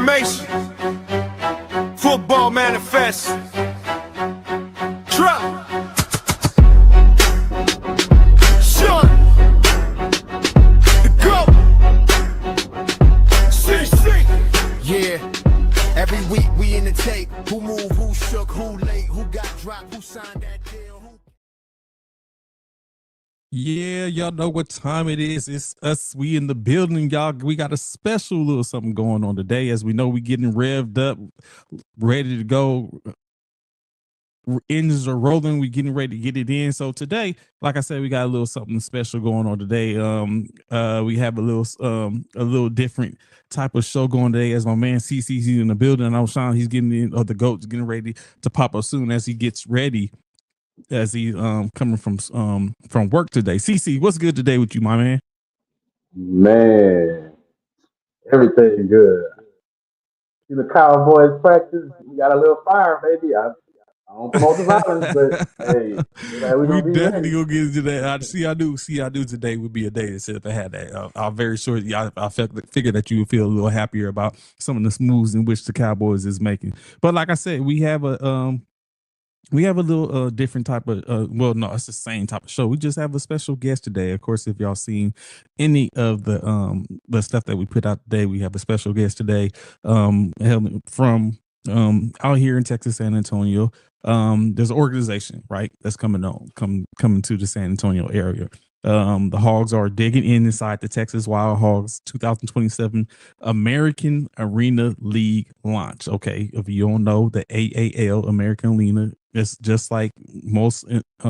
Formation, football manifest. Drop. Shut. Go. CC. Yeah. Every week we in the tape. Who moved, who shook, who late, who got dropped, who signed that deal, who... Yeah, y'all know what time it is. It's us. We in the building, y'all. We got a special little something going on today. As we know, we getting revved up, ready to go. Engines are rolling. We getting ready to get it in. So today, like I said, we got a little something special going on today. We have a little different type of show going today. As my man CC's in the building, and I'm Sean. He's getting in. The goat's getting ready to pop up soon as he gets ready. As he coming from work today. CC, what's good today with you, my man? Man, everything good. See the Cowboys practice. We got a little fire, baby. I don't promote the violence, but hey, we definitely gonna get into that. I do today would be a day that said if I had that. I'm very sure. I figured that you would feel a little happier about some of the moves in which the Cowboys is making. But like I said, we have a little different type of well, no, it's the same type of show. We just have a special guest today. Of course, if y'all seen any of the stuff that we put out today, we have a special guest today from out here in Texas, San Antonio. There's an organization, right, that's coming to the San Antonio area. The Hogs are digging inside the Texas Wild Hogs 2027 American Arena League launch. Okay, if you don't know, the AAL American Arena, it's just like most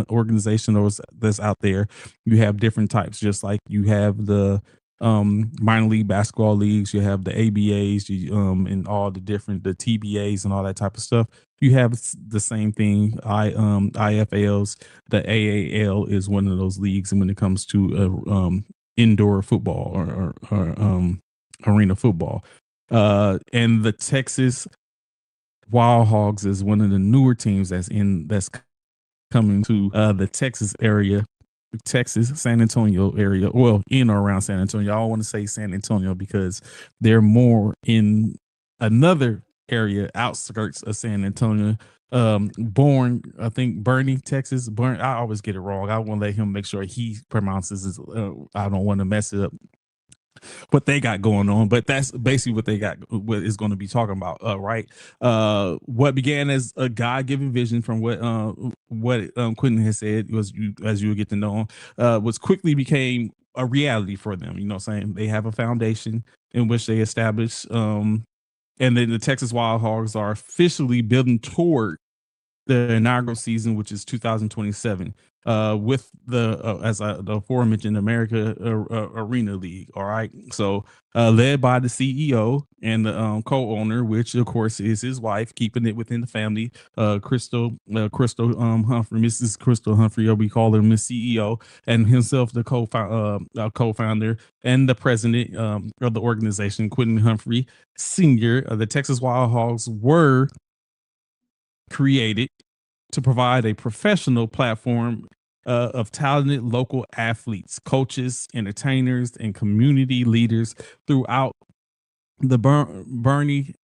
organizations that's out there. You have different types, just like you have the minor league basketball leagues, you have the ABAs, and all the different the TBAs and all that type of stuff. You have the same thing. IFLs, the AAL is one of those leagues, and when it comes to indoor football or arena football, and the Texas Wild Hogs is one of the newer teams that's coming to the Texas area. Texas, San Antonio area, well, in or around San Antonio. I don't want to say San Antonio because they're more in another area, outskirts of San Antonio. Born, I think, Bernie, Texas. I always get it wrong. I want to let him make sure he pronounces it. I don't want to mess it up. What they got going on, but that's basically what they got, what is going to be talking about, right? What began as a God-given vision from what Quinton has said, as you will get to know him, was quickly became a reality for them. You know what I'm saying? They have a foundation in which they established, and then the Texas Wild Hogs are officially building toward the inaugural season, which is 2027, with the aforementioned America Arena League. All right, so led by the CEO and the co-owner, which of course is his wife, keeping it within the family, Crystal Humphrey, Mrs. Crystal Humphrey, or we call her Miss CEO, and himself, the co-founder and the president of the organization, Quinton Humphrey Sr. The Texas Wild Hogs were created to provide a professional platform of talented local athletes, coaches, entertainers, and community leaders throughout the Bernie,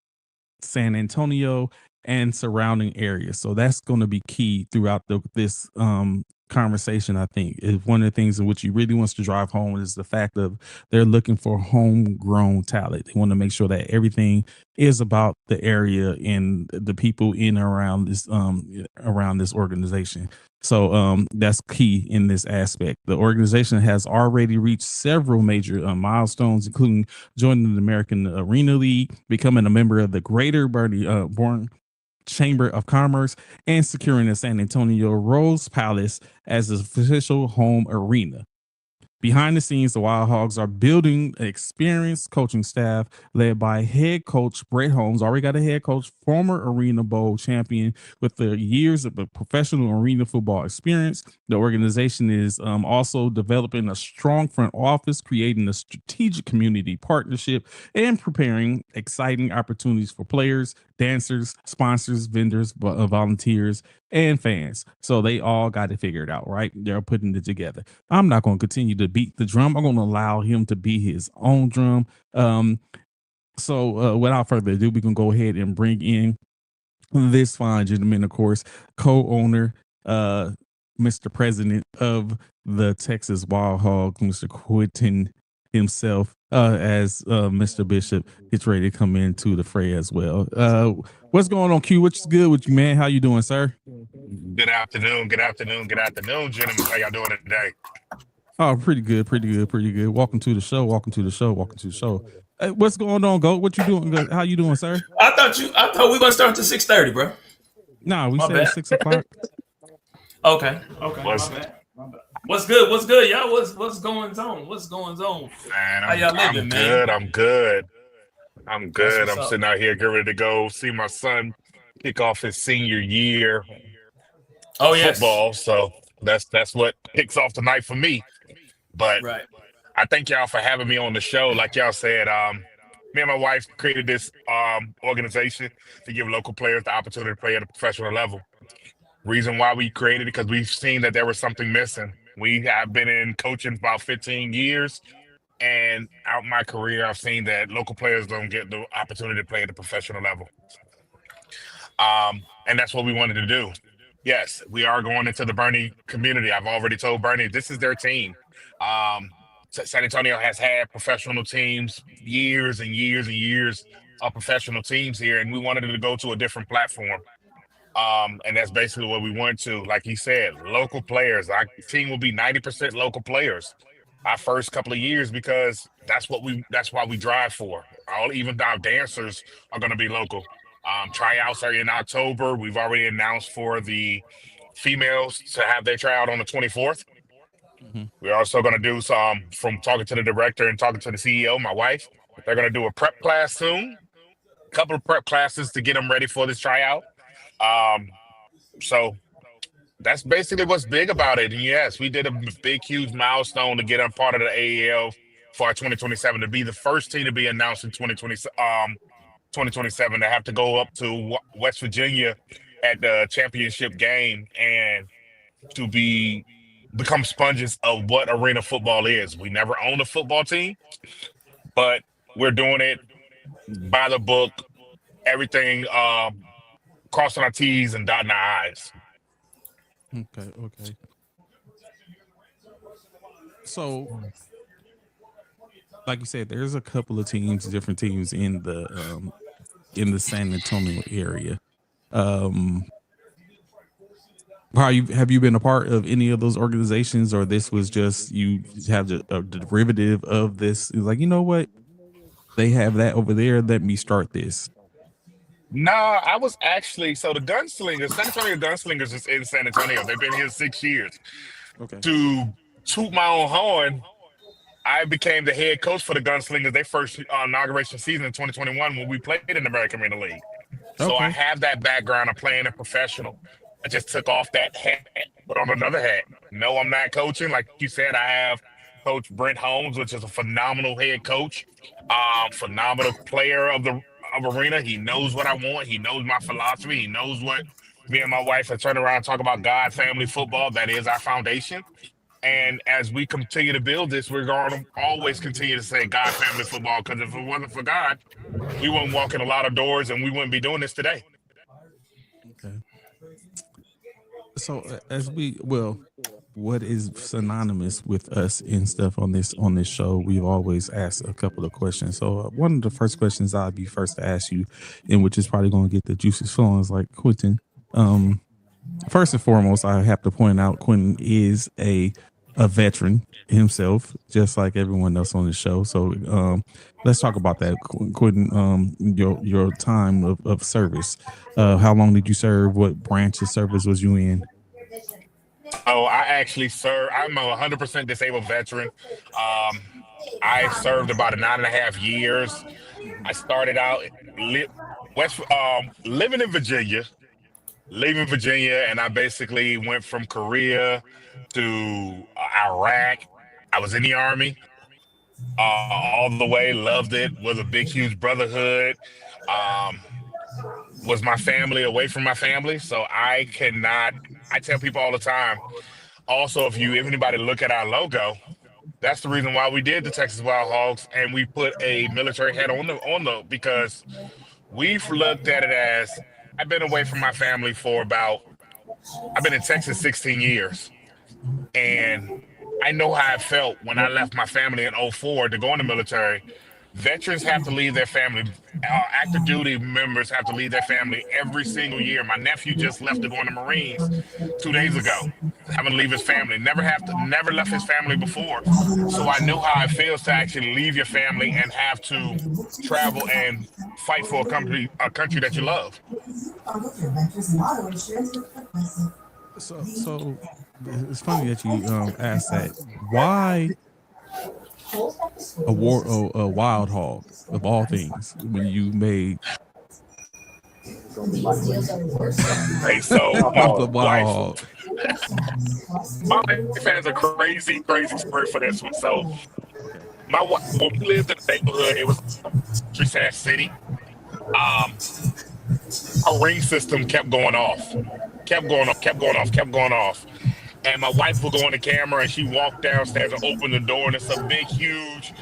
San Antonio, and surrounding areas. So that's going to be key throughout this conversation. I think is one of the things in which he really wants to drive home is the fact of they're looking for homegrown talent. They want to make sure that everything is about the area and the people in and around this organization. So that's key in this aspect. The organization has already reached several major milestones, including joining the American Arena League, becoming a member of the Greater Bourne Chamber of Commerce, and securing the San Antonio Rose Palace as the official home arena. Behind the scenes, the Wild Hogs are building an experienced coaching staff led by head coach Brett Holmes. Already got a head coach, former Arena Bowl champion with the years of professional arena football experience. The organization is also developing a strong front office, creating a strategic community partnership, and preparing exciting opportunities for players, dancers, sponsors, vendors, volunteers, and fans. So they all got it figured out, right? They're putting it together. I'm not going to continue to beat the drum. I'm going to allow him to be his own drum. So without further ado, we can go ahead and bring in this fine gentleman, of course, co-owner, uh, Mr. President of the Texas Wild Hogs, Mr. Quinton himself, as Mr. Bishop gets ready to come into the fray as well. What's going on, Q? What's good with you, man? How you doing, sir? Good afternoon, gentlemen. How y'all doing today? Oh, pretty good, pretty good, pretty good. Welcome to the show. Welcome to the show. Welcome to the show. Hey, what's going on, Goat? What you doing? How you doing, sir? I thought we were gonna start to 6:30, bro. Nah, we My said bad. 6 o'clock. Okay. What's- My bad. What's good? What's good, y'all? What's going on? What's going on? Man, How y'all living, man? I'm good. I'm good. what's I'm up. sitting out here getting ready to go see my son kick off his senior year Oh yes. football. So that's what kicks off tonight for me. But Right. I thank y'all for having me on the show. Like y'all said, me and my wife created this organization to give local players the opportunity to play at a professional level. Reason why we created it, because we've seen that there was something missing. We have been in coaching for about 15 years, and out my career, I've seen that local players don't get the opportunity to play at a professional level. And that's what we wanted to do. Yes, we are going into the Bernie community. I've already told Bernie this is their team. San Antonio has had professional teams, years and years and years of professional teams here, and we wanted to go to a different platform. And that's basically what we went to. Like he said, local players. Our team will be 90% local players our first couple of years, because that's why we drive for. Even our dancers are going to be local. Tryouts are in October. We've already announced for the females to have their tryout on the 24th. Mm-hmm. We're also going to do some, from talking to the director and talking to the CEO, my wife, they're going to do a prep class soon. A couple of prep classes to get them ready for this tryout. So that's basically what's big about it. And yes, we did a big, huge milestone to get them part of the AAL for our 2027, to be the first team to be announced in 2027, to have to go up to West Virginia at the championship game and to become sponges of what arena football is. We never owned a football team, but we're doing it by the book, everything, crossing our T's and dotting our I's. Okay. So, like you said, there's a couple of teams, different teams in the San Antonio area. Have you been a part of any of those organizations, or this was just you have a derivative of this? It's like, you know what, they have that over there. Let me start this. No, I was actually, so the Gunslingers, San Antonio Gunslingers is in San Antonio. They've been here 6 years. Okay. To toot my own horn, I became the head coach for the Gunslingers, their first inauguration season in 2021 when we played in the American Arena League. So I have that background of playing a professional. I just took off that hat, put on another hat. No, I'm not coaching. Like you said, I have Coach Brent Holmes, which is a phenomenal head coach, phenomenal player of arena. He knows what I want. He knows my philosophy. He knows what me and my wife have turned around and talk about God, family, football. That is our foundation. And as we continue to build this, we're going to always continue to say God, family, football, because if it wasn't for God, we wouldn't walk in a lot of doors and we wouldn't be doing this today. Okay. So what is synonymous with us and stuff on this show? We've always asked a couple of questions. So one of the first questions I'll be first to ask you, and which is probably going to get the juices flowing, is like, Quinton. First and foremost, I have to point out Quinton is a veteran himself, just like everyone else on the show. So let's talk about that, Quinton. Your time of service. How long did you serve? What branch of service was you in? Oh, I actually serve. I'm a 100% disabled veteran. I served about 9.5 years. I started out living in Virginia, leaving Virginia, and I basically went from Korea to Iraq. I was in the Army all the way, loved it, was a big, huge brotherhood. Was my family away from my family. So I tell people all the time, also, if anybody look at our logo, That's the reason why we did the Texas Wild Hogs, and we put a military hat on the because we've looked at it as I've been away from my family for about I've been in Texas 16 years, and I know how it felt when I left my family in '04 to go in the military. Veterans have to leave their family. Active duty members have to leave their family every single year. My nephew just left to go in the Marines 2 days ago, having to leave his family. Never left his family before. So I know how it feels to actually leave your family and have to travel and fight for a country that you love. So it's funny that you asked that. Why a wild hog of all things when you made Hey, so the wild hog? my wife has a crazy, crazy story for this one. So my wife, when we lived in the neighborhood, it was Sad City. Our ring system kept going off, kept going off, kept going off, kept going off. And my wife would go on the camera and she walked downstairs and open the door, and it's a big, huge,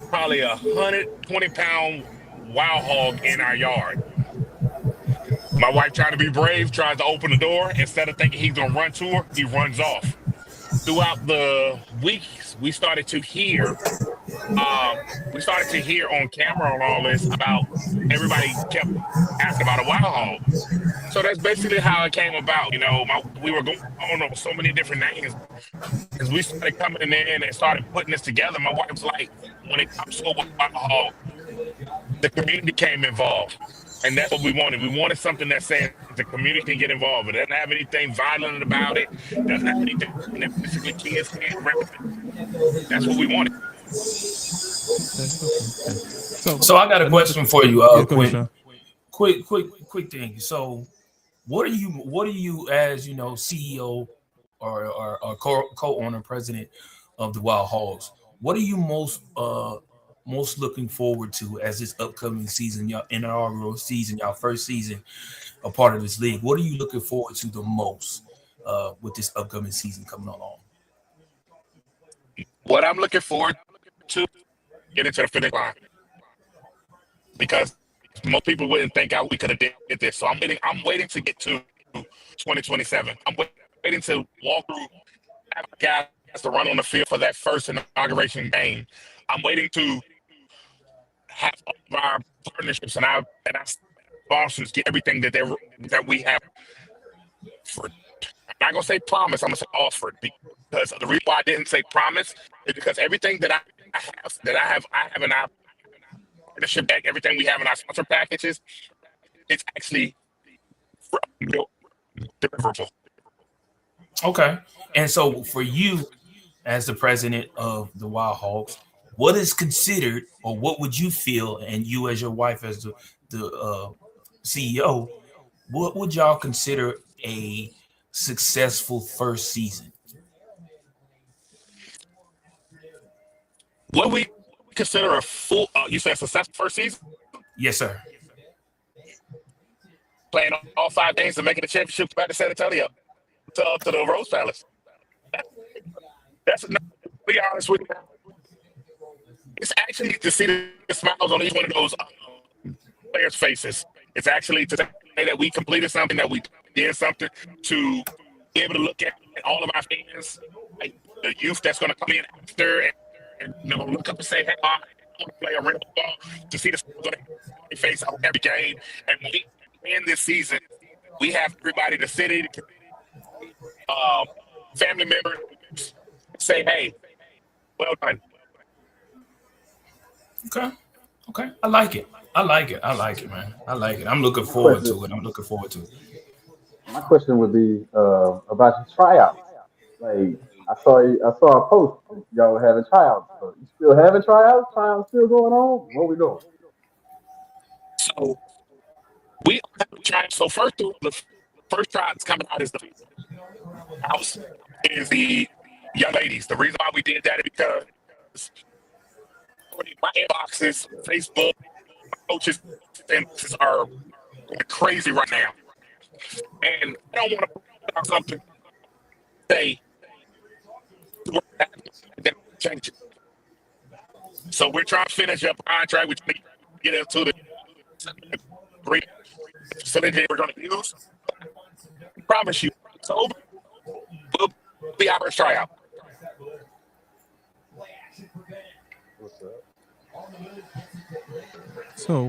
probably 120-pound wild hog in our yard. My wife, trying to be brave, tries to open the door. Instead of thinking he's going to run to her, he runs off. Throughout the weeks, we started to hear on camera on all this about everybody kept asking about a wild hog. So that's basically how it came about. You know, we were going on so many different names. As we started coming in and started putting this together, my wife was like, when it comes to a wild hog, the community came involved. And that's what we wanted. We wanted something that said the community can get involved. It doesn't have anything violent about it. Doesn't have anything that basically kids can't replicate. That's what we wanted. So I got a question for you, Quinton. Quick thing. So what are you as CEO or co-owner president of the Wild Hogs? What are you most looking forward to as this upcoming season, your inaugural season, your first season, a part of this league? What are you looking forward to the most with this upcoming season coming along? What I'm looking forward to getting to the finish line, because most people wouldn't think we could have did this. So I'm waiting to get to 2027. I'm waiting to walk through, have guys to run on the field for that first inauguration game. I'm waiting to have all of our partnerships and our sponsors get everything that we have offered. I'm not gonna say promise. I'm gonna say offered, because the reason why I didn't say promise is because everything that I have in our partnership deck, everything we have in our sponsor packages, it's actually deliverable. Okay, and so for you, as the president of the Wild Hogs, what is considered, or what would you feel, and you as your wife as the CEO, what would y'all consider a successful first season? What we consider a full, you said successful first season? Yes, sir. Playing all 5 games and making the championship back to San Antonio, to the Rose Palace. That's enough, to be honest with you. It's actually to see the smiles on each one of those players' faces. It's actually to say that we completed something, that we did something, to be able to look at all of our fans, like the youth that's going to come in after, and look up and say, hey, I want to play a real ball, to see the smiles on their face on every game. And when we end this season, we have everybody, the city, family members, say, hey, well done. Okay. I like it, man. I like it. I'm looking forward to it. My question would be about your tryouts. Like I saw a post. Y'all were having tryouts. So you still having tryouts? Tryouts still going on? What we doing? So we have a tryout. So the first tryouts coming out is the house is the young ladies. The reason why we did that is because my inboxes, Facebook, my coaches' inboxes are going crazy right now. And I don't want to put out something, say, Change it. So we're trying to finish up contract. We're trying to get into the great facility we're going to use. I promise you, so we'll be our first tryout. So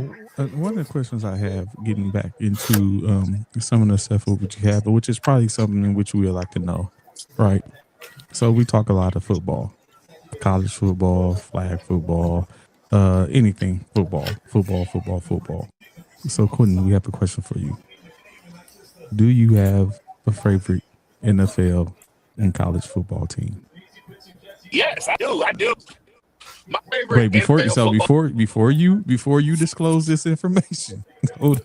one of the questions I have, getting back into some of the stuff which you have, but which is probably something in which we would like to know, right? So we talk a lot of football, college football, flag football, anything football. So Quinton, we have a question for you. Do you have a favorite NFL and college football team? Yes, I do. My favorite. Wait, before you disclose this information, hold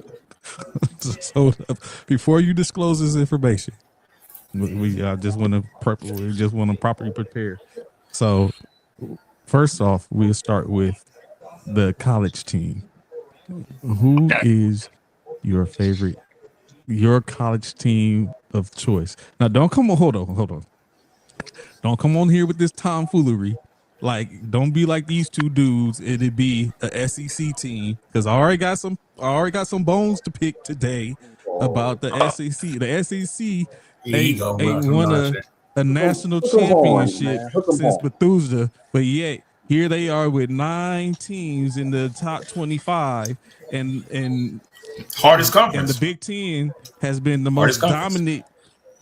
up. Before you disclose this information, we just want to properly prepare. So, first off, we'll start with the college team. Who is your favorite, your college team of choice? Now, don't come on. Hold on. Don't come on here with this tomfoolery. Like, don't be like these two dudes. It'd be a SEC team, because I already got some bones to pick today about the SEC. The SEC ain't won a national championship since Bethesda, but yet here they are with 9 teams in the top 25, and hardest conference. And the Big Ten has been the most dominant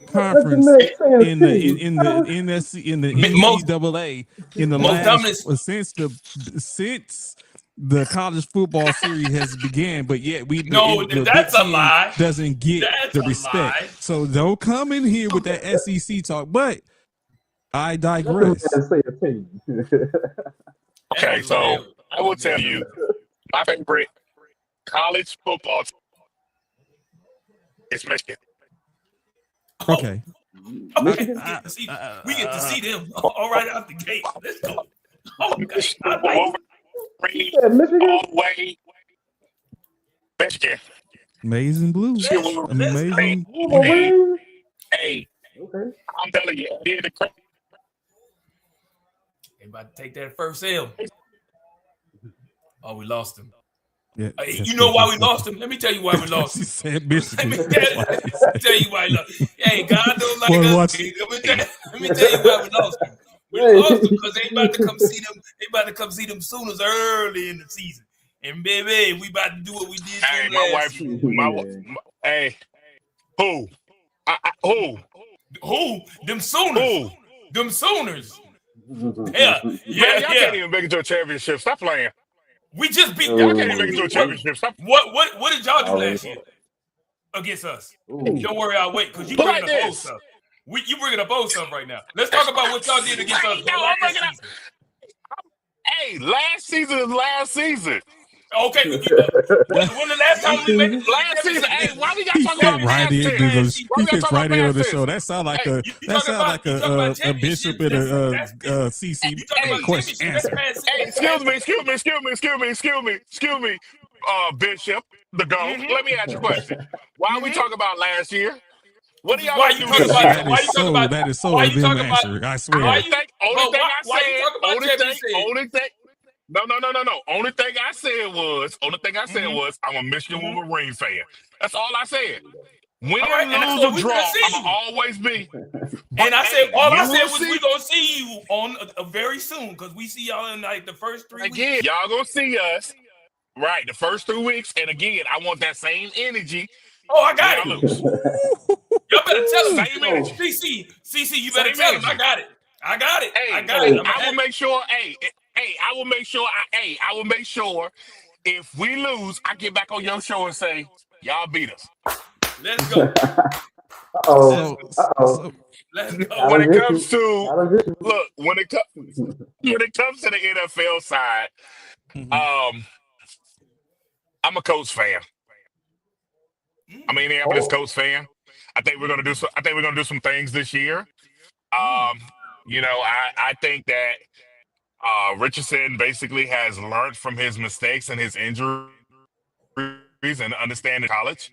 conference in the NCAA in the last since the college football series has began, but yet that's a lie. Doesn't get the respect. So don't come in here with that SEC talk. But I digress. Okay, so I will tell you my favorite college football team is Michigan. Okay. We get to see them all right out the gate. Let's go. Oh, Michigan. All the way. Michigan. Amazing blue. Amazing. Hey, I'm telling you, they about to take that first L. Oh, we lost him. Yeah, you know why we lost him? Let me tell you why we lost him. He said Michigan. Let me tell you why we lost him. Hey, God don't like us. Let me tell you why we lost him. We lost them because they about to come see them. They about to come see them Sooners early in the season. And baby, we about to do what we did. Hey, my wife. Hey, who? Who? Them Sooners. Who? Them Sooners. Yeah. Y'all can't even make it to a championship. Stop playing. We just beat. Y'all can't even make it to a championship. Stop. What did y'all do last year against us? Don't worry, I'll wait because you bringing up old stuff. You bringing up old stuff right now. Let's talk about what y'all did against us. Hey, last season is last season. Okay, when the last time we made last season? Hey, why we got to talk about right in? He fits right in on the show. That sound like a bishop in a CC question answer. Hey, excuse me, Bishop the GOAT. Let me ask you a question. Why we talk about last year? What do y'all do? That is so. I swear. Only thing. No. Only thing I said was I'm a Michigan Wolverine fan. That's all I said. Win, lose, or draw, I'm always be. And I said, all I said was we're gonna see you on very soon because we see y'all in like the first 3 weeks. Again, y'all gonna see us right the first 3 weeks, and again, I want that same energy. Oh, I got it. Y'all better tell him. Same energy. CC, you better tell him. I got it. Hey, I got it. I will make sure. I will make sure if we lose, I get back on your show and say, y'all beat us. Let's go. Let's go. When it comes to when it comes to the NFL side, I'm a Colts fan. I'm an Indianapolis Colts fan. I think we're gonna do some things this year. I think that Richardson basically has learned from his mistakes and his injuries and understanding college.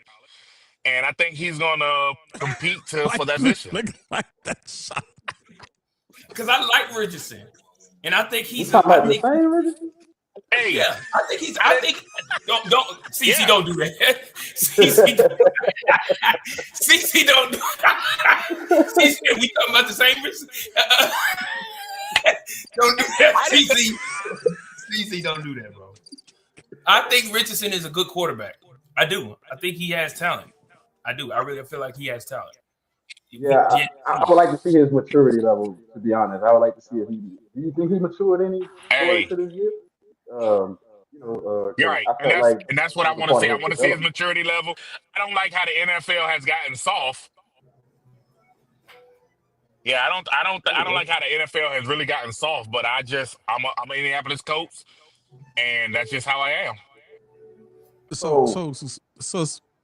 And I think he's going to compete for that mission. Like that shot. Because I like Richardson. and I think he's. talking about I the think, same Richardson? Hey, yeah, I think he's. I think don't CC don't do that. CC don't do CC, we talking about the same Richardson. Don't do that, CC don't do that, bro. I think Richardson is a good quarterback. I do. I think he has talent. I do. I really feel like he has talent. Yeah, I would like to see his maturity level. To be honest, I would like to see if he. Do you think he matured any going hey, into this year? you're 'Cause right, I and felt like that's what that I was a want to part see. of I his want to see his development. maturity level. I don't like how the NFL has gotten soft. Yeah, I don't like how the NFL has really gotten soft. But I'm an Indianapolis coach, and that's just how I am. So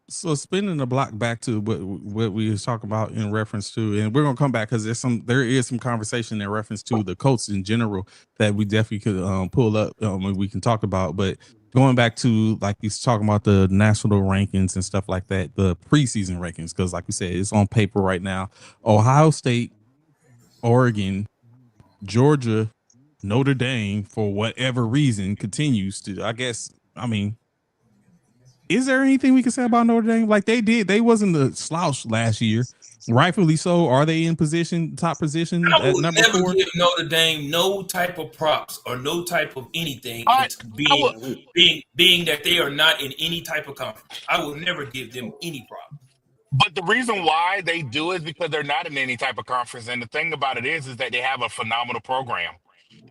so spinning the block back to what we was talking about in reference to, and we're gonna come back because there is some conversation in reference to the Colts in general that we definitely could pull up and we can talk about. But going back to like he's talking about the national rankings and stuff like that, the preseason rankings, because like we said, it's on paper right now. Ohio State, Oregon, Georgia, Notre Dame, for whatever reason, continues to. I mean, is there anything we can say about Notre Dame? Like they wasn't a slouch last year, rightfully so. Are they in top position I at would number never 4? give Notre Dame no type of props or no type of anything I, into I would, being that they are not in any type of conference. I will never give them any prop. but the reason why they do is because they're not in any type of conference. And the thing about it is that they have a phenomenal program.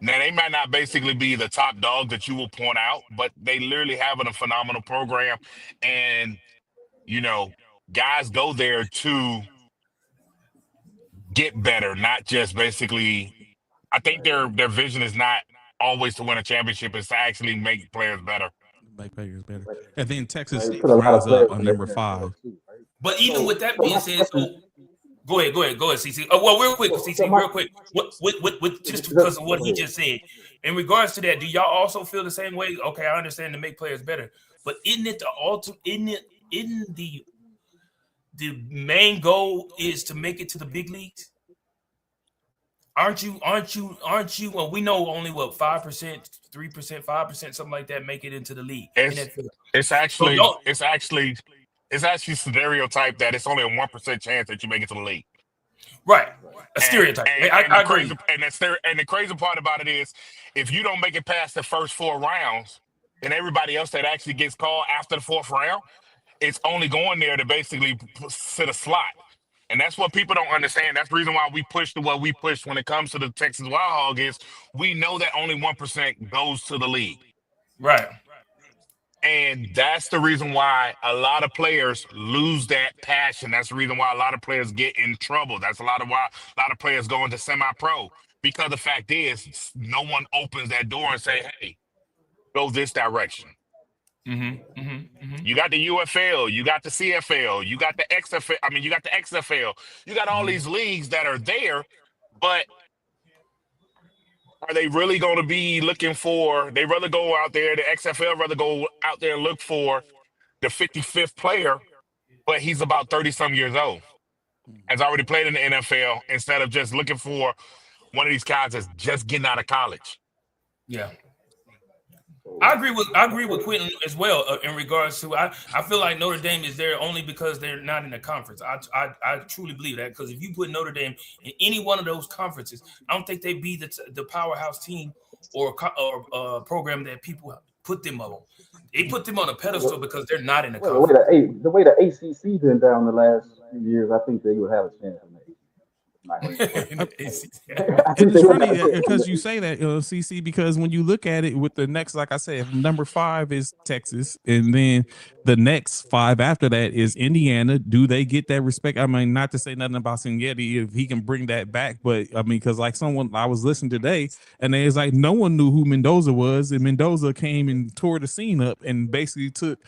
Now they might not basically be the top dog that you will point out, but they literally have a phenomenal program, and you know, guys go there to get better, not just basically. I think their vision is not always to win a championship; it's to actually make players better. Make players better. And then Texas Right? Put a lot of rounds up players on in the number 5. NFL too, right? But even with that So being my said, question, go ahead, CC. Oh, well, real quick, so, CC, so my, real quick. What just because of go what he ahead. just said. In regards to that, do y'all also feel the same way? Okay, I understand to make players better, but isn't it the main goal is to make it to the big leagues? Aren't you? Well, we know only what 5%, 3%, 5%, something like that make it into the league. It's actually stereotype that it's only a 1% chance that you make it to the league. Right, a stereotype. I agree. And the crazy part about it is, if you don't make it past the first 4 rounds, then everybody else that actually gets called after the 4th round, it's only going there to basically sit a slot. And that's what people don't understand. That's the reason why we push to what we push when it comes to the Texas Wild Hog is we know that only 1% goes to the league. Right. And that's the reason why a lot of players lose that passion. That's the reason why a lot of players get in trouble. That's why a lot of players go into semi-pro. Because the fact is, no one opens that door and say, hey, go this direction. You got the UFL, you got the CFL, you got the XFL. I mean, you got the XFL. You got all these leagues that are there, but are they really going to be looking for? They rather go out there. The XFL rather go out there and look for the 55th player, but he's about 30-some years old, has already played in the NFL, instead of just looking for one of these guys that's just getting out of college. Yeah. I agree with Quinton as well in regards to I feel like Notre Dame is there only because they're not in the conference. I truly believe that, because if you put Notre Dame in any one of those conferences, I don't think they'd be the powerhouse team or program that people put them on. They put them on a pedestal because they're not in the conference. The way the ACC been down the last few years, I think they would have a chance to make it. It's funny because you say that, CC, because when you look at it with the next, like I said, number 5 is Texas, and then the next 5 after that is Indiana. Do they get that respect? I mean, not to say nothing about Singeti if he can bring that back, but I mean, because like I was listening today, and it's like no one knew who Mendoza was, and Mendoza came and tore the scene up and basically took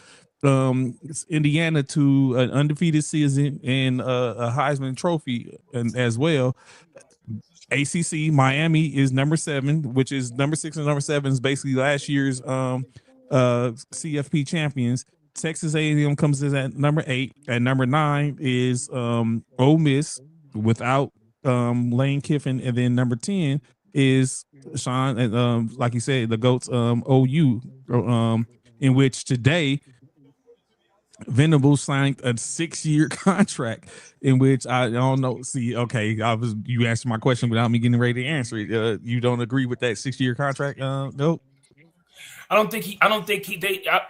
Indiana to an undefeated season and a Heisman Trophy and as well. ACC Miami is number 7, which is number 6 and number 7 is basically last year's CFP champions. Texas A&M comes in at number 8, and number 9 is Ole Miss without Lane Kiffin, and then number 10 is Sean, and like you said, the GOAT's OU, in which today Venables signed a 6-year contract in which I don't know. See, okay, you answered my question without me getting ready to answer it. You don't agree with that 6-year contract? Nope. I don't think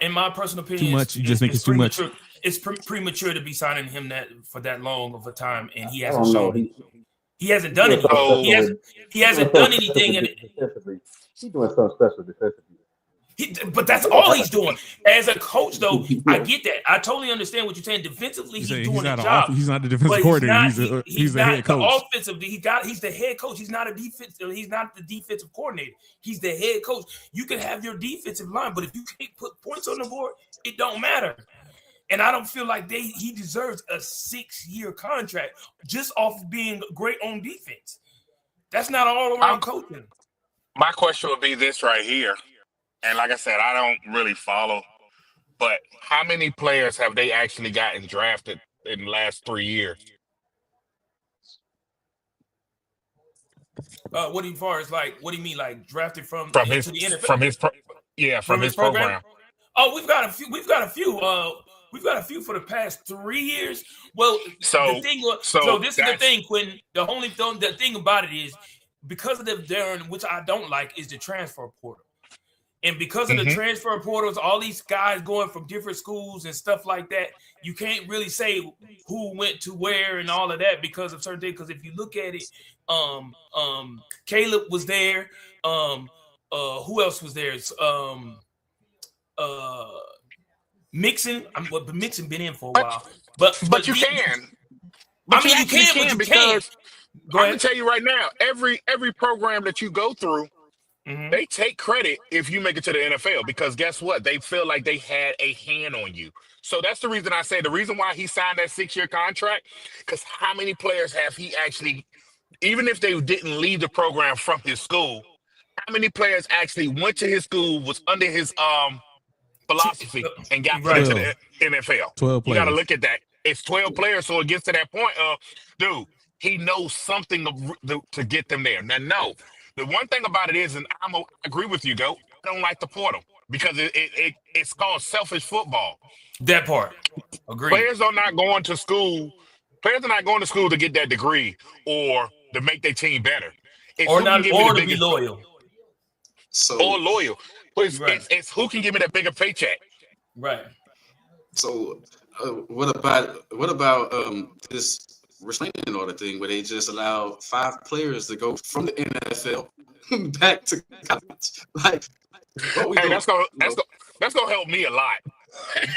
in my personal opinion, too much. You just think it's too much. It's premature to be signing him for that long of a time, and he I hasn't don't know. shown. He hasn't done anything. He hasn't done anything. Defensively. He's doing something special defensively. But that's all he's doing. As a coach, though, I get that. I totally understand what you're saying. Defensively, he's doing a job. He's not the defensive coordinator. He's the head coach. Offensively, he's the head coach. He's not a defense. He's not the defensive coordinator. He's the head coach. You can have your defensive line, but if you can't put points on the board, it don't matter. And I don't feel like he deserves a 6-year contract just off of being great on defense. That's not all around coaching. My question would be this right here. And like I said, I don't really follow, but how many players have they actually gotten drafted in the last 3 years? What do you mean, like drafted from his to the NFL? From his program? Oh, we've got a few. We've got a few for the past 3 years. Well, the thing is the thing, Quinton. The thing about it is because of which I don't like, is the transfer portal. And because of the transfer portals, all these guys going from different schools and stuff like that, you can't really say who went to where and all of that because of certain things. Because if you look at it, Caleb was there. Who else was there? Mixon. But Mixon been in for a while. But you can. You can because I can tell you right now, every program that you go through. Mm-hmm. They take credit if you make it to the NFL because guess what? They feel like they had a hand on you. So that's the reason I say the reason why he signed that 6-year contract, because how many players have he actually, even if they didn't leave the program from his school, how many players actually went to his school, was under his philosophy, and got put into the NFL? 12 players. You got to look at that. It's 12 players, so it gets to that point of, dude, he knows something to get them there. Now, no. The one thing about it is, and I agree with you, Goat, I don't like the portal because it's called selfish football. That part. Agreed. Players are not going to school. Players are not going to school to get that degree or to make their team better. Or to be loyal. Or loyal. It's who can give me that bigger paycheck. Right. So what about this restraining order thing where they just allow 5 players to go from the NFL back to college? Like, that's gonna help me a lot.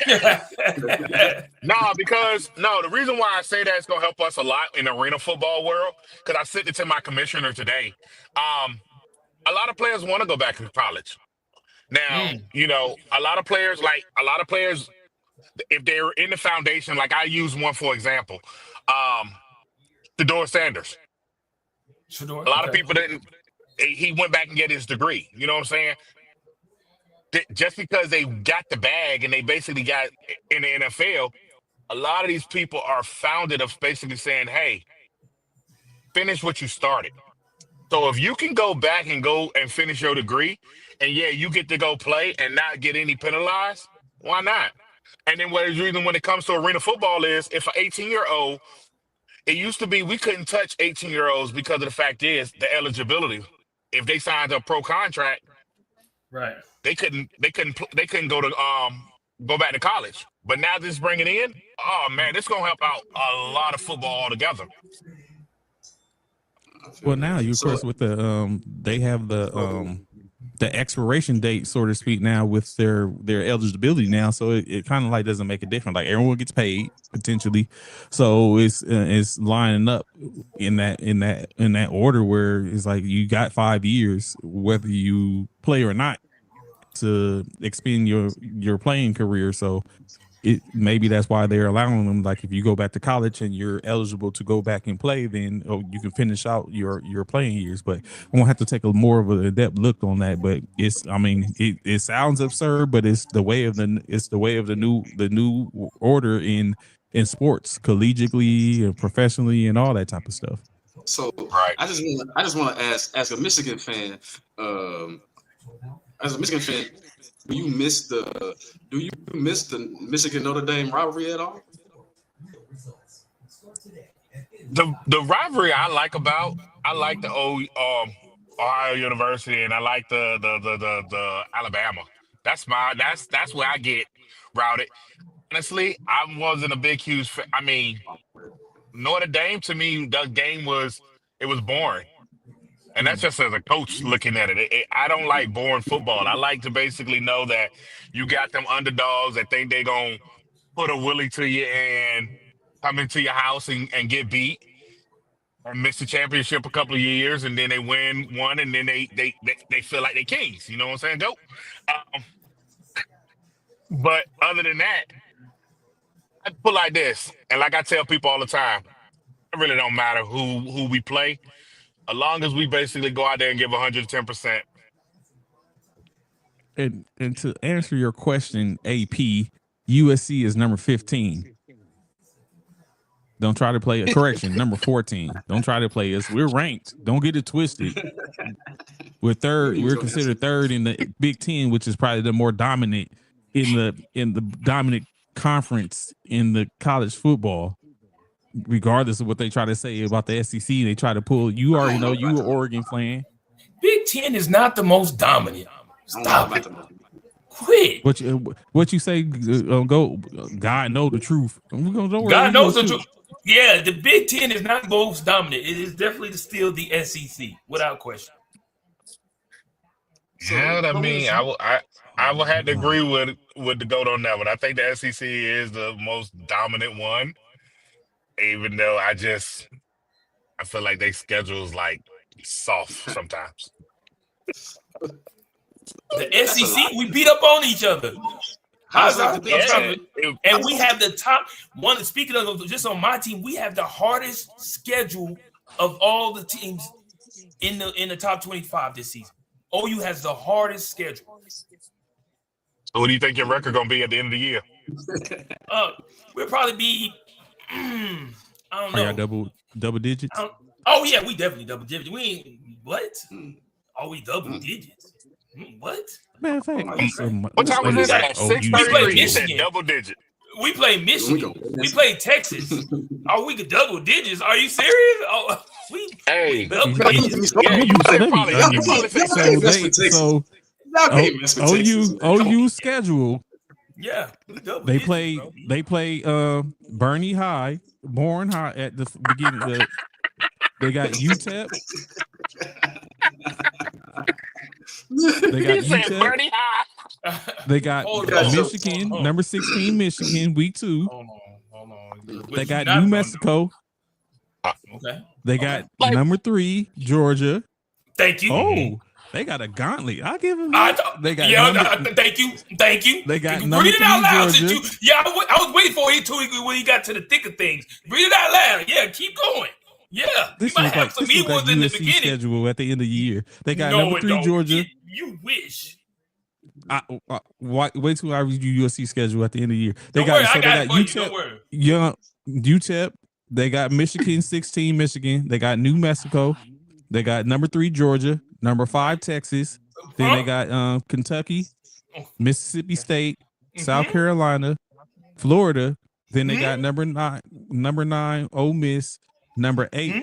The reason why I say that it's gonna help us a lot in the arena football world, because I said it to my commissioner today. A lot of players want to go back to college. Now, a lot of players, if they're in the foundation, like I use one for example. Shedeur Sanders. A lot of people didn't. He went back and get his degree. You know what I'm saying? Just because they got the bag and they basically got in the NFL, a lot of these people are founded of basically saying, "Hey, finish what you started." So if you can go back and go and finish your degree, and you get to go play and not get any penalized, why not? And then what is the reason when it comes to arena football is if an 18-year-old, it used to be we couldn't touch 18-year-olds because of the fact is the eligibility. If they signed a pro contract, right, they couldn't go back to college. But now this bringing in, oh man, this gonna help out a lot of football altogether. Well, now you of course with the they have the expiration date, so to speak, now with their eligibility now, so it kind of like doesn't make a difference. Like everyone gets paid potentially, so it's lining up in that order where it's like you got 5 years whether you play or not to expand your playing career. So maybe that's why they're allowing them. Like if you go back to college and you're eligible to go back and play, then you can finish out your playing years. But I won't have to take a more of an in-depth look on that. But it sounds absurd, but it's the way of the new order in sports, collegiately and professionally and all that type of stuff. So Right. I just want to ask, as a Michigan fan, do you miss the Michigan Notre Dame rivalry at all? The rivalry I like the old Ohio University, and I like the Alabama. That's where I get routed. Honestly, I wasn't a big huge fan. I mean, Notre Dame to me, the game was boring. And that's just as a coach looking at it. I don't like boring football. I like to basically know that you got them underdogs that think they're going to put a willy to you and come into your house and get beat and miss the championship a couple of years, and then they win one, and then they feel like they're kings. You know what I'm saying? Go. But other than that, I put like this, and like I tell people all the time, it really don't matter who we play. As long as we basically go out there and give 110%. And to answer your question, AP, USC is number 15. Don't try to play a correction, number 14. Don't try to play us. We're ranked. Don't get it twisted. We're third. We're considered third in the Big Ten, which is probably the more dominant in the dominant conference in the college football. Regardless of what they try to say about the SEC, they try to pull. You already know you were Oregon fan. Big Ten is not the most dominant. Stop it. Quit. What you say? Go. God know the truth. God knows the truth. Yeah, the Big Ten is not most dominant. It is definitely still the SEC, without question. Yeah, I mean, I will have to agree with the GOAT on that one. I think the SEC is the most dominant one. Even though I feel like their schedule is like soft sometimes. The SEC, we beat up on each other. And we have the top one. Speaking of just on my team, we have the hardest schedule of all the teams in the top 25 this season. OU has the hardest schedule. So what do you think your record gonna be at the end of the year? We'll probably be. I don't know. Are y'all double digits? Oh yeah, we definitely double digits. We ain't what? Are we double digits? What? Man, fact. What time was this at? 6:30. You said double digit. We play Michigan. We play Texas. Are we double digits? Are you serious? Oh, hey, double digits. OU schedule. Yeah, they play Bernie High, Bourne High at the beginning. They got UTEP. They got UTEP. They got Michigan, number 16 Michigan, week 2. Hold on. They got New Mexico. Okay. They got number 3 Georgia. Thank you. Oh, they got a gauntlet. I'll give them. They got thank you. They got read it out loud. Georgia. I was waiting for you when you got to the thick of things. Read it out loud. Yeah, keep going. Yeah, this might is have like some this is like in the USC beginning. schedule at the end of the year. They got number 3 Georgia. You wish. Wait till I read you USC schedule at the end of the year. They got UTEP. They got Michigan 16 Michigan. They got New Mexico. They got number 3 Georgia, number 5 Texas. Then they got Kentucky, Mississippi State, South Carolina, Florida. Then they got number 9 Ole Miss, number 8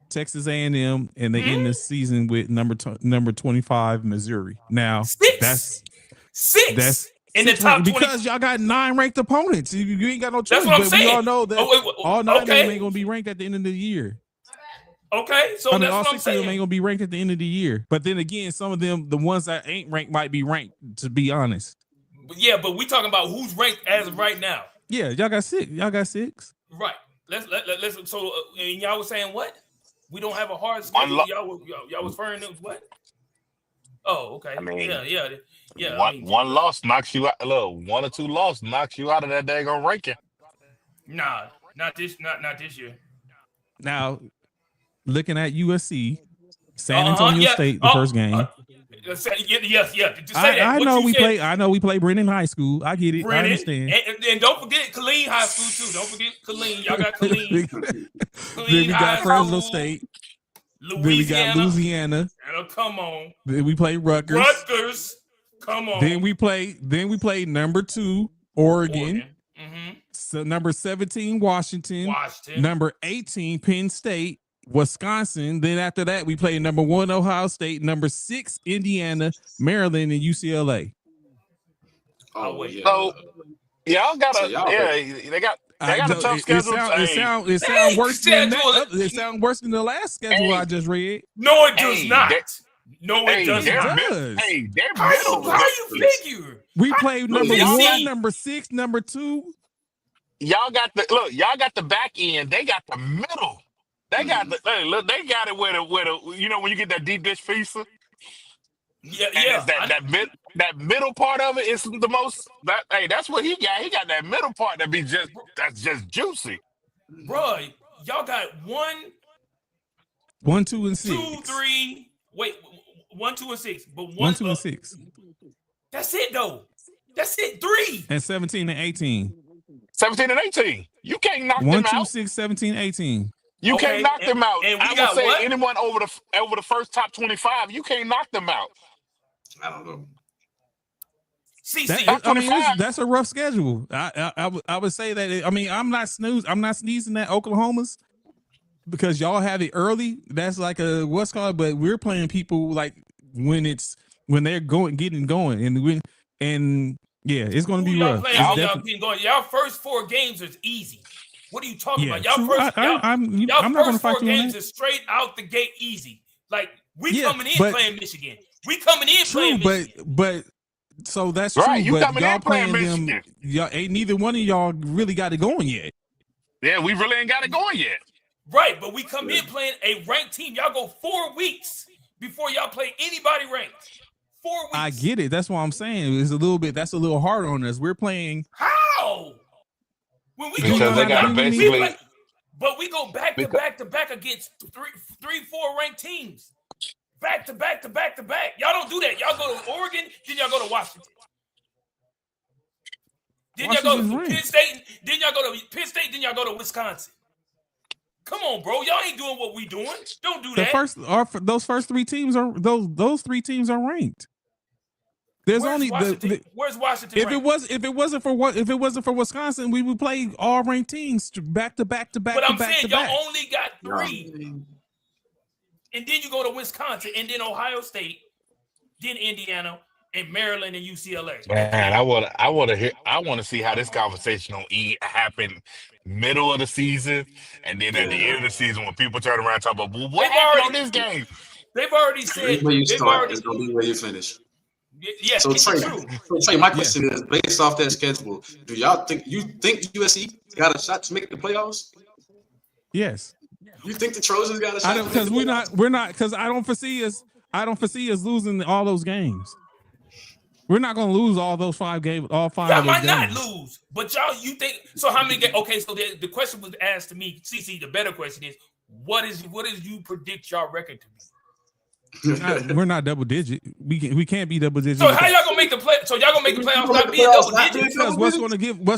Texas A&M, and they end the season with number 25 Missouri. Now that's 6. That's in the top 20 because y'all got 9 ranked opponents. You ain't got no choice. That's what I'm saying. We all know that all 9 of them ain't gonna be ranked at the end of the year. Okay, so that's all what I'm 6 of them saying. ain't gonna be ranked at the end of the year. But then again, some of them, the ones that ain't ranked, might be ranked. To be honest. Yeah, but we talking about who's ranked as of right now. Yeah, y'all got 6. Y'all got 6. Right. Let's. So, and y'all was saying what? We don't have a hard schedule. Y'all was referring to what? Oh, okay. I mean, yeah. One loss knocks you out. Look, 1 or 2 losses knocks you out of that daggone ranking. Nah, not this year. Now, looking at USC, San Antonio State, the first game. Yes. I know we play. I know we play Brennan High School. I get it. Brennan, I understand. And don't forget Killeen High School too. Don't forget Killeen. Y'all got Killeen. Then we got Fresno State. Then we got Louisiana. Come on. Then we play Rutgers. Come on. Then we play number 2 Oregon. Mm-hmm. So number 17 Washington. Number 18 Penn State. Wisconsin. Then after that, we play number 1 Ohio State, number 6 Indiana, Maryland, and UCLA. Oh wait. So y'all got they got a tough schedule. It sounds worse than that. It sounds worse than the last schedule I just read. No, it does not. No, it does not. Hey, they're middle. How you figure? We played number 1, number 6, number 2. Y'all got the back end. They got the middle. They got they got it with a when you get that deep dish pizza. Yeah. That middle part of it is the most. That's what he got. He got that middle part that's just juicy. Bro, y'all got 1, 2, and 6. 2, 3. Wait, 1, 2, and 6. But 1, 2, and 6. That's it though. That's it. 3. And 17 and 18. 17 and 18. You can't knock 1, them 2, out. 6, 17, 18. You can't knock them out. And we I got would say what? anyone over the first top 25, you can't knock them out. I don't know. That's a rough schedule. I would say that. I'm not sneezing at Oklahoma's because y'all have it early. That's like a what's called. But we're playing people like when they're getting going, and it's going to be rough. Y'all first 4 games is easy. What are you talking about? Y'all true. first, I'm not first gonna fight 4 games is straight out the gate easy. Like we coming in playing Michigan. We coming in playing Michigan. But so that's right, true. you but coming y'all in playing them. Michigan. Y'all ain't neither one of y'all really got it going yet. Yeah, we really ain't got it going yet. Right, but we come in playing a ranked team. Y'all go 4 weeks before y'all play anybody ranked. 4 weeks. I get it. That's what I'm saying. That's a little hard on us. We're playing. How? When we because they got basically. But we go back to back against 3, 4 ranked teams. Back to back. Y'all don't do that. Y'all go to Oregon, then y'all go to Washington. Then y'all go to Penn State, then y'all go to Penn State, then y'all go to Wisconsin. Come on, bro. Y'all ain't doing what we doing. Don't do that. Those first 3 teams are those 3 teams are ranked. There's Where's only Washington? Where's Washington? If it wasn't for Wisconsin, we would play all ranked teams back to back. But I'm saying y'all only got 3, and then you go to Wisconsin, and then Ohio State, then Indiana, and Maryland and UCLA. Man, I want to see how this conversation gonna happen middle of the season, and then at the end of the season when people turn around and talk about what happened on this game. They've already said where you start is gonna be where you finish. Yes, so Trey, my question is based off that schedule. Do y'all think USC got a shot to make the playoffs? Yes. You think the Trojans got a shot? Because we're not because I don't foresee us losing all those games. We're not going to lose all those 5 games. All 5. Y'all might not lose, but you think so? How many games? Okay, so the question was asked to me. CC, the better question is, what is you predict y'all record to be? We're not double digit. We can't be double digit. So how y'all gonna make the play? So y'all gonna make the playoffs not being double digit? Because what's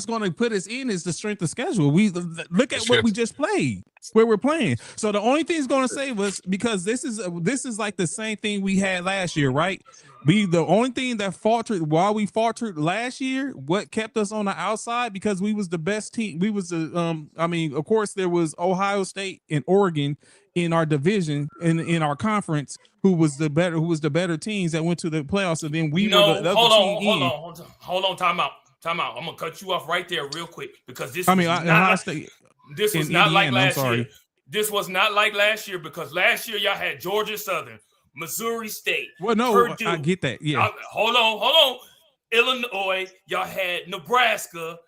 going to put us in is the strength of schedule. We look at what we just played, where we're playing. So the only thing that's going to save us, because this is like the same thing we had last year, right? The only thing that faltered while we faltered last year, what kept us on the outside, because we was the best team. We was of course there was Ohio State and Oregon in our division in our conference who was the better teams that went to the playoffs, and then we were the other team. Hold on, time out. I'm gonna cut you off right there real quick because this was not like last year. This was not like last year because last year y'all had Georgia Southern, Missouri State. Well, no, Purdue. I get that. Yeah. Hold on. Illinois, y'all had Nebraska.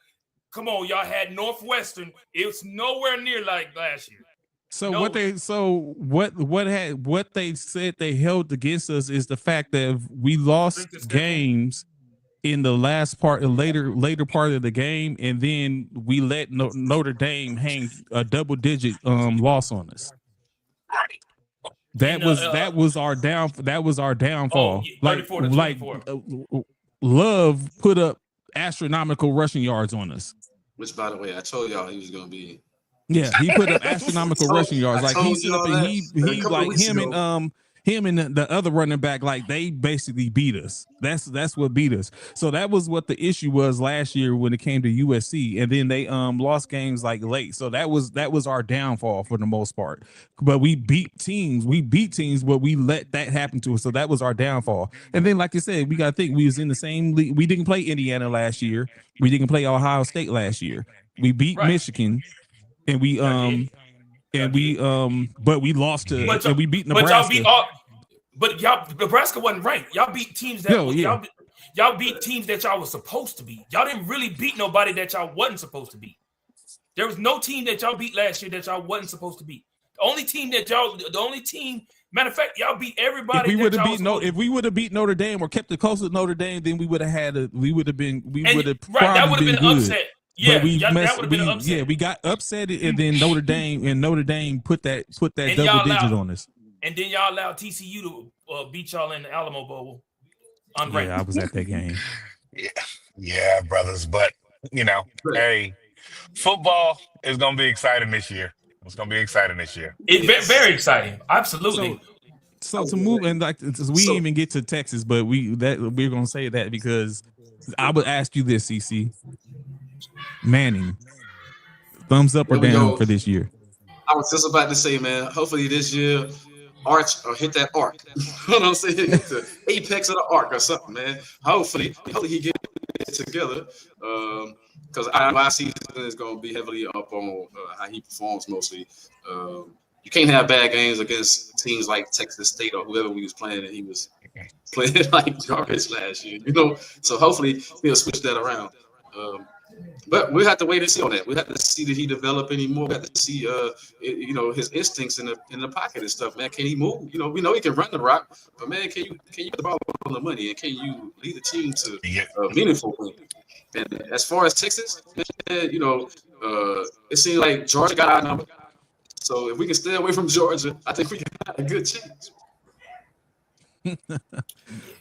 Come on, y'all had Northwestern. It was nowhere near like last year. So what they said they held against us is the fact that we lost games in the later part of the game, and then we let Notre Dame hang a double digit loss on us. That was our downfall. Love put up astronomical rushing yards on us. Which, by the way, I told y'all he was going to be Yeah, he put up astronomical rushing yards. I Like told he stood up y'all and that he a couple of like weeks ago. him and the other running back, like they basically beat us. That's what beat us. So that was what the issue was last year when it came to USC, and then they lost games like late. So that was our downfall for the most part. But we beat teams, but we let that happen to us. So that was our downfall. And then, like I said, we got to think we was in the same league. We didn't play Indiana last year. We didn't play Ohio State last year. We beat Right. Michigan, and we but we lost to But and we beat but y'all Nebraska. beat all. But y'all, Nebraska wasn't ranked. Y'all beat teams that No, yeah. y'all beat teams that y'all was supposed to beat. Y'all didn't really beat nobody that y'all wasn't supposed to beat. There was no team that y'all beat last year that y'all wasn't supposed to beat. The only team, matter of fact, y'all beat everybody. If we would have beat Notre Dame or kept it close with Notre Dame, then we would have that would have been an good. upset. Yeah, But that would have been an upset. Yeah, we got upset, and then Notre Dame put that double digit on us. And then y'all allowed TCU to beat y'all in the Alamo Bowl. Unranked. Yeah, I was at that game. Yeah, brothers. But hey, football is gonna be exciting this year. It's gonna be exciting this year. It's very exciting. Absolutely. So to move and like we even get to Texas, but we're gonna say that because I would ask you this, CC. Manning, thumbs up or down for this year? I was just about to say, man, hopefully this year arch or hit that arc. You know what I'm saying? Hit the apex of the arc or something, man. Hopefully he get it together. Because my season is going to be heavily up on how he performs mostly. You can't have bad games against teams like Texas State or whoever we was playing, and he was playing like garbage last year. So hopefully he'll switch that around. But we have to wait and see on that. We have to see that he develop anymore. We have to see, his instincts in the pocket and stuff. Man, can he move? We know he can run the rock, but man, can you put the ball on the money and can you lead the team to a meaningful win? And as far as Texas, man, it seems like Georgia got our number. So if we can stay away from Georgia, I think we can have a good chance.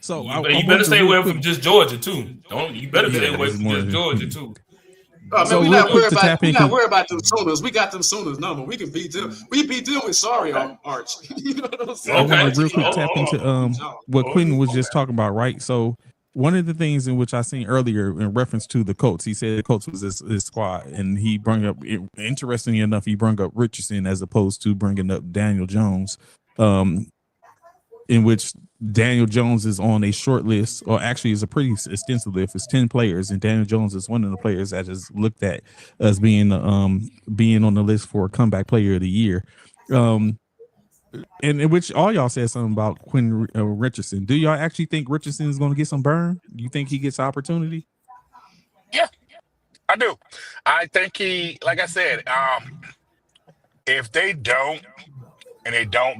So you better stay away from just Georgia too. You better stay away from just Georgia too. Man, we're not worried about them Sooners. We got them Sooners number. We can beat them. We beat them with Arch. You know what I'm saying? I want to real quick tap into what Quinton was just talking about, right? So one of the things in which I seen earlier in reference to the Colts, he said the Colts was his squad, and he brought up, interestingly enough, he brought up Richardson as opposed to bringing up Daniel Jones, in which Daniel Jones is on a short list, or actually is a pretty extensive list. It's 10 players, and Daniel Jones is one of the players that is looked at as being on the list for comeback player of the year. And in which all y'all said something about Quinn Richardson. Do y'all actually think Richardson is going to get some burn? You think he gets opportunity? Yeah, I do. I think he, like I said, if they don't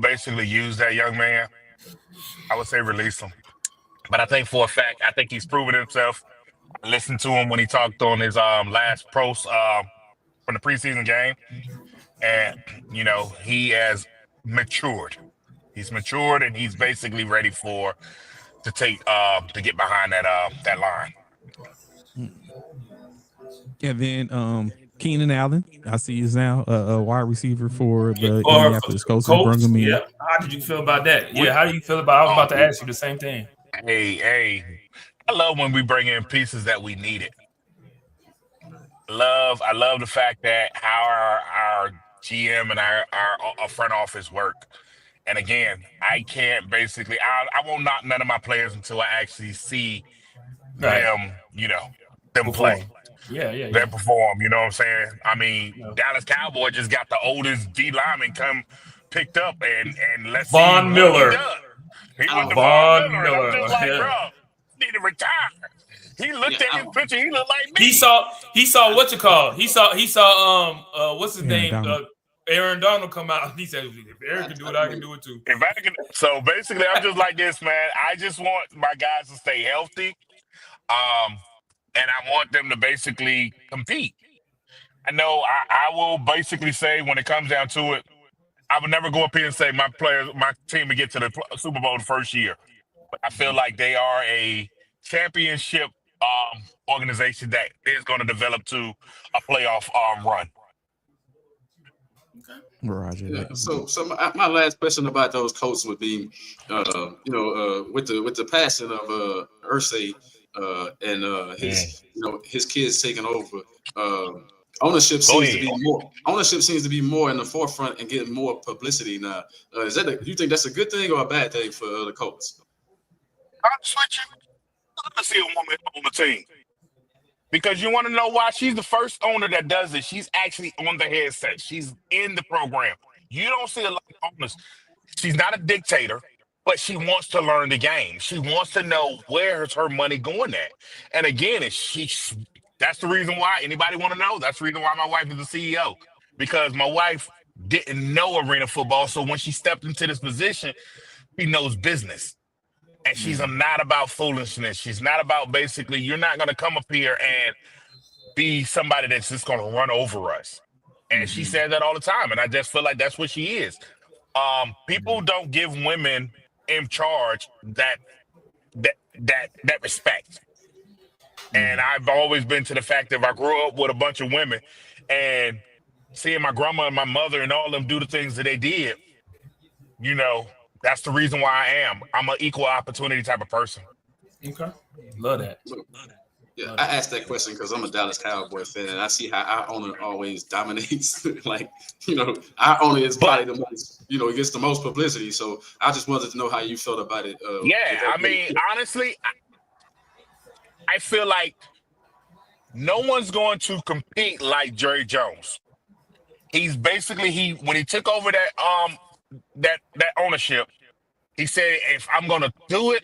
basically use that young man, I would say release him. But I think for a fact, I think he's proven himself. I listened to him when he talked on his last post from the preseason game. And, he has matured. He's matured, and he's basically ready to get behind that line. And then Keenan Allen, I see is now a wide receiver for the Indianapolis Colts. Yeah. How did you feel about that? Yeah, how do you feel about? I was about to ask you the same thing. Hey, I love when we bring in pieces that we needed. I love the fact that how our GM and our front office work. And again, I won't knock none of my players until I actually see them, them play. Yeah. They perform, you know what I'm saying? I mean, Dallas Cowboy just got the oldest D lineman picked up, and let's see Von Miller. what he does. He went to Von Miller. Miller. I'm just like, bro, need to retire. He looked at his picture. He looked like me. He saw what you call. He saw what's his name? Aaron Donald come out. He said, if Aaron can do it, I can do it too. So basically, I'm just like this, man. I just want my guys to stay healthy. And I want them to basically compete. I know I will basically say when it comes down to it, I would never go up here and say my team would get to the Super Bowl the first year. But I feel like they are a championship organization that is going to develop to a playoff run. Roger. Yeah. So my last question about those coaches would be, with the passing of Irsay and his kids taking over, ownership seems to be more in the forefront and getting more publicity now. You think that's a good thing or a bad thing for the Colts? I'll switch you. Let's see a woman on the team. Because you want to know why? She's the first owner that does it. She's actually on the headset. She's in the program. You don't see a lot of owners. She's not a dictator, but she wants to learn the game. She wants to know where's her money going at. And again, that's the reason why. Anybody want to know? That's the reason why my wife is the CEO. Because my wife didn't know arena football. So when she stepped into this position, she knows business. And she's not about foolishness. She's not about basically, you're not going to come up here and be somebody that's just going to run over us. And she said that all the time. And I just feel like that's what she is. People don't give women in charge that respect. And I've always been to the fact that I grew up with a bunch of women and seeing my grandma and my mother and all of them do the things that they did, that's the reason why I am. I'm an equal opportunity type of person. Okay. Love that. Yeah, I asked that question because I'm a Dallas Cowboy fan, and I see how our owner always dominates. Our owner is probably the most, he gets the most publicity. So I just wanted to know how you felt about it. Honestly, I feel like no one's going to compete like Jerry Jones. He's basically when he took over that ownership, he said, if I'm going to do it,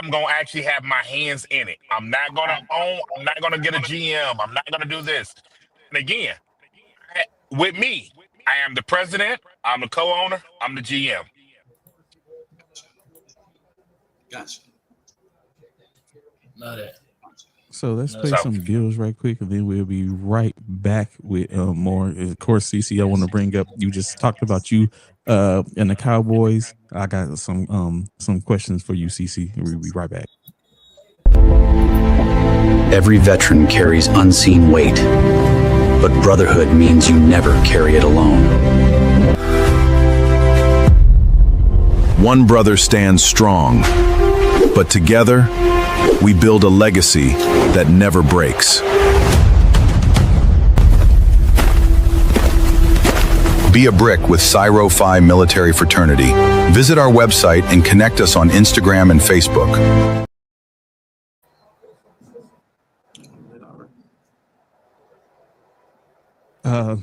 I'm going to actually have my hands in it. I'm not going to own. I'm not going to get a GM. I'm not going to do this. And again, with me, I am the president. I'm the co-owner. I'm the GM. Gotcha. Love that. So let's play some Bills right quick, and then we'll be right back with more. Of course, CC, I want to bring up. You just talked about you and the Cowboys. I got some questions for you, CC. We'll be right back. Every veteran carries unseen weight, but brotherhood means you never carry it alone. One brother stands strong, but together, we build a legacy that never breaks. Be a brick with Cyro Phi Military Fraternity. Visit our website and connect us on Instagram and Facebook.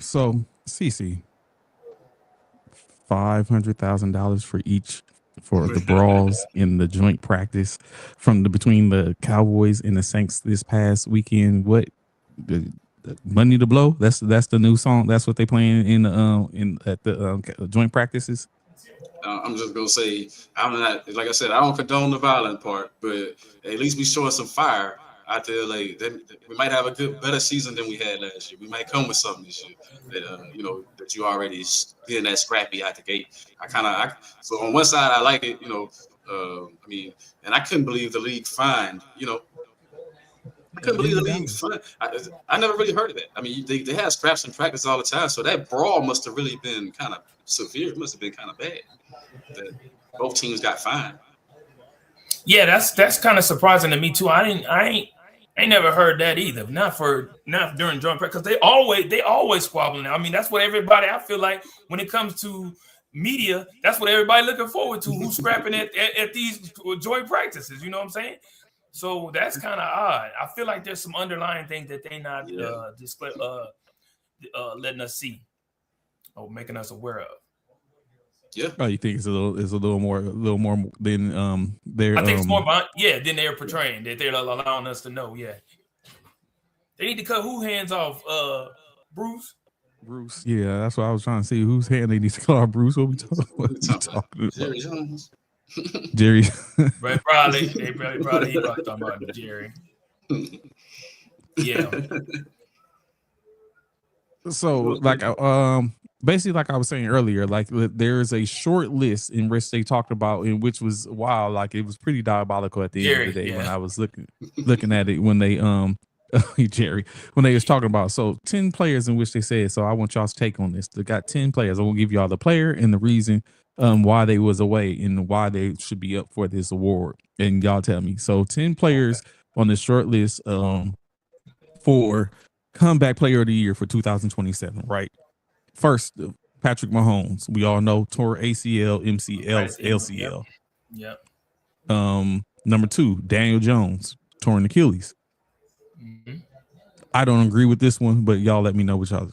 So CC, $500,000 for each for the brawls in the joint practice between the Cowboys and the Saints this past weekend. What the Money to Blow? That's the new song. That's what they playing at the joint practices. I'm just gonna say I'm not, like I said, I don't condone the violent part, but at least we showing some fire out there. Like we might have a better season than we had last year. We might come with something this year that you already getting that scrappy out the gate. So on one side I like it, and I couldn't believe the league fined. I couldn't believe the league fined. I never really heard of that. I mean, they have scraps in practice all the time, so that brawl must have really been kind of severe. It must have been kind of bad that both teams got fined. Yeah, that's kind of surprising to me too. I ain't never heard that either. Not during joint practice, because they always squabbling. I mean, that's what everybody. I feel like when it comes to media, that's what everybody looking forward to. Who's scrapping at these joint practices? You know what I'm saying? So that's kind of odd. I feel like there's some underlying things that they not letting us see or making us aware of. Yeah. Oh, you think it's a little more than they're. I think it's more about than they're portraying, that they're allowing us to know. Yeah, they need to cut who hands off? Bruce. Yeah, that's what I was trying to see. Whose hand they need to cut off? Bruce. What we talking about? Jerry Jones. Jerry. Right, probably. He probably talking about Jerry. Yeah. So basically, like I was saying earlier, like there's a short list in which they talked about, in which was wild. Like it was pretty diabolical at the end of the day when I was looking at it when they Jerry, when they was talking about 10 players in which they said, so I want y'all's take on this. They got 10 players. I will give y'all the player and the reason why they was away and why they should be up for this award. And y'all tell me. So 10 players on the short list for comeback player of the year for 2027, right? First, Patrick Mahomes. We all know tore ACL, MCL, LCL. Yep. Number 2, Daniel Jones, torn Achilles. Mm-hmm. I don't agree with this one, but y'all let me know what y'all.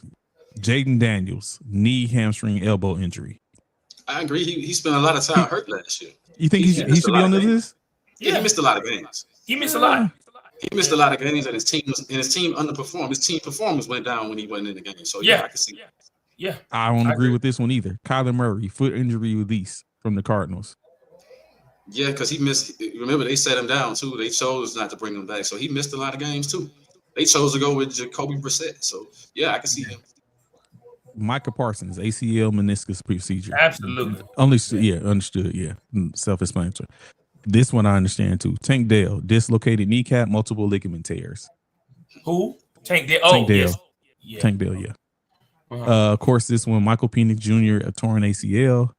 Jaden Daniels, knee, hamstring, elbow injury. I agree. He spent a lot of time hurt last year. You think he should be on the list? Yeah, he missed a lot of games. He missed a lot. He missed a lot of games, and his team underperformed. His team performance went down when he wasn't in the game. So yeah, I can see. Yeah, I don't agree with this one either. Kyler Murray, foot injury release from the Cardinals. Yeah, because he missed. Remember, they set him down too. They chose not to bring him back, so he missed a lot of games too. They chose to go with Jacoby Brissett. So yeah, I can see him. Micah Parsons, ACL meniscus procedure. Absolutely. Understood. Yeah, self-explanatory. This one I understand too. Tank Dell, dislocated kneecap, multiple ligament tears. Who? Tank Dell. Oh, Tank Dell. yes. Yeah. Tank Dell. Yeah. Of course, this one, Michael Penix Jr., a torn ACL.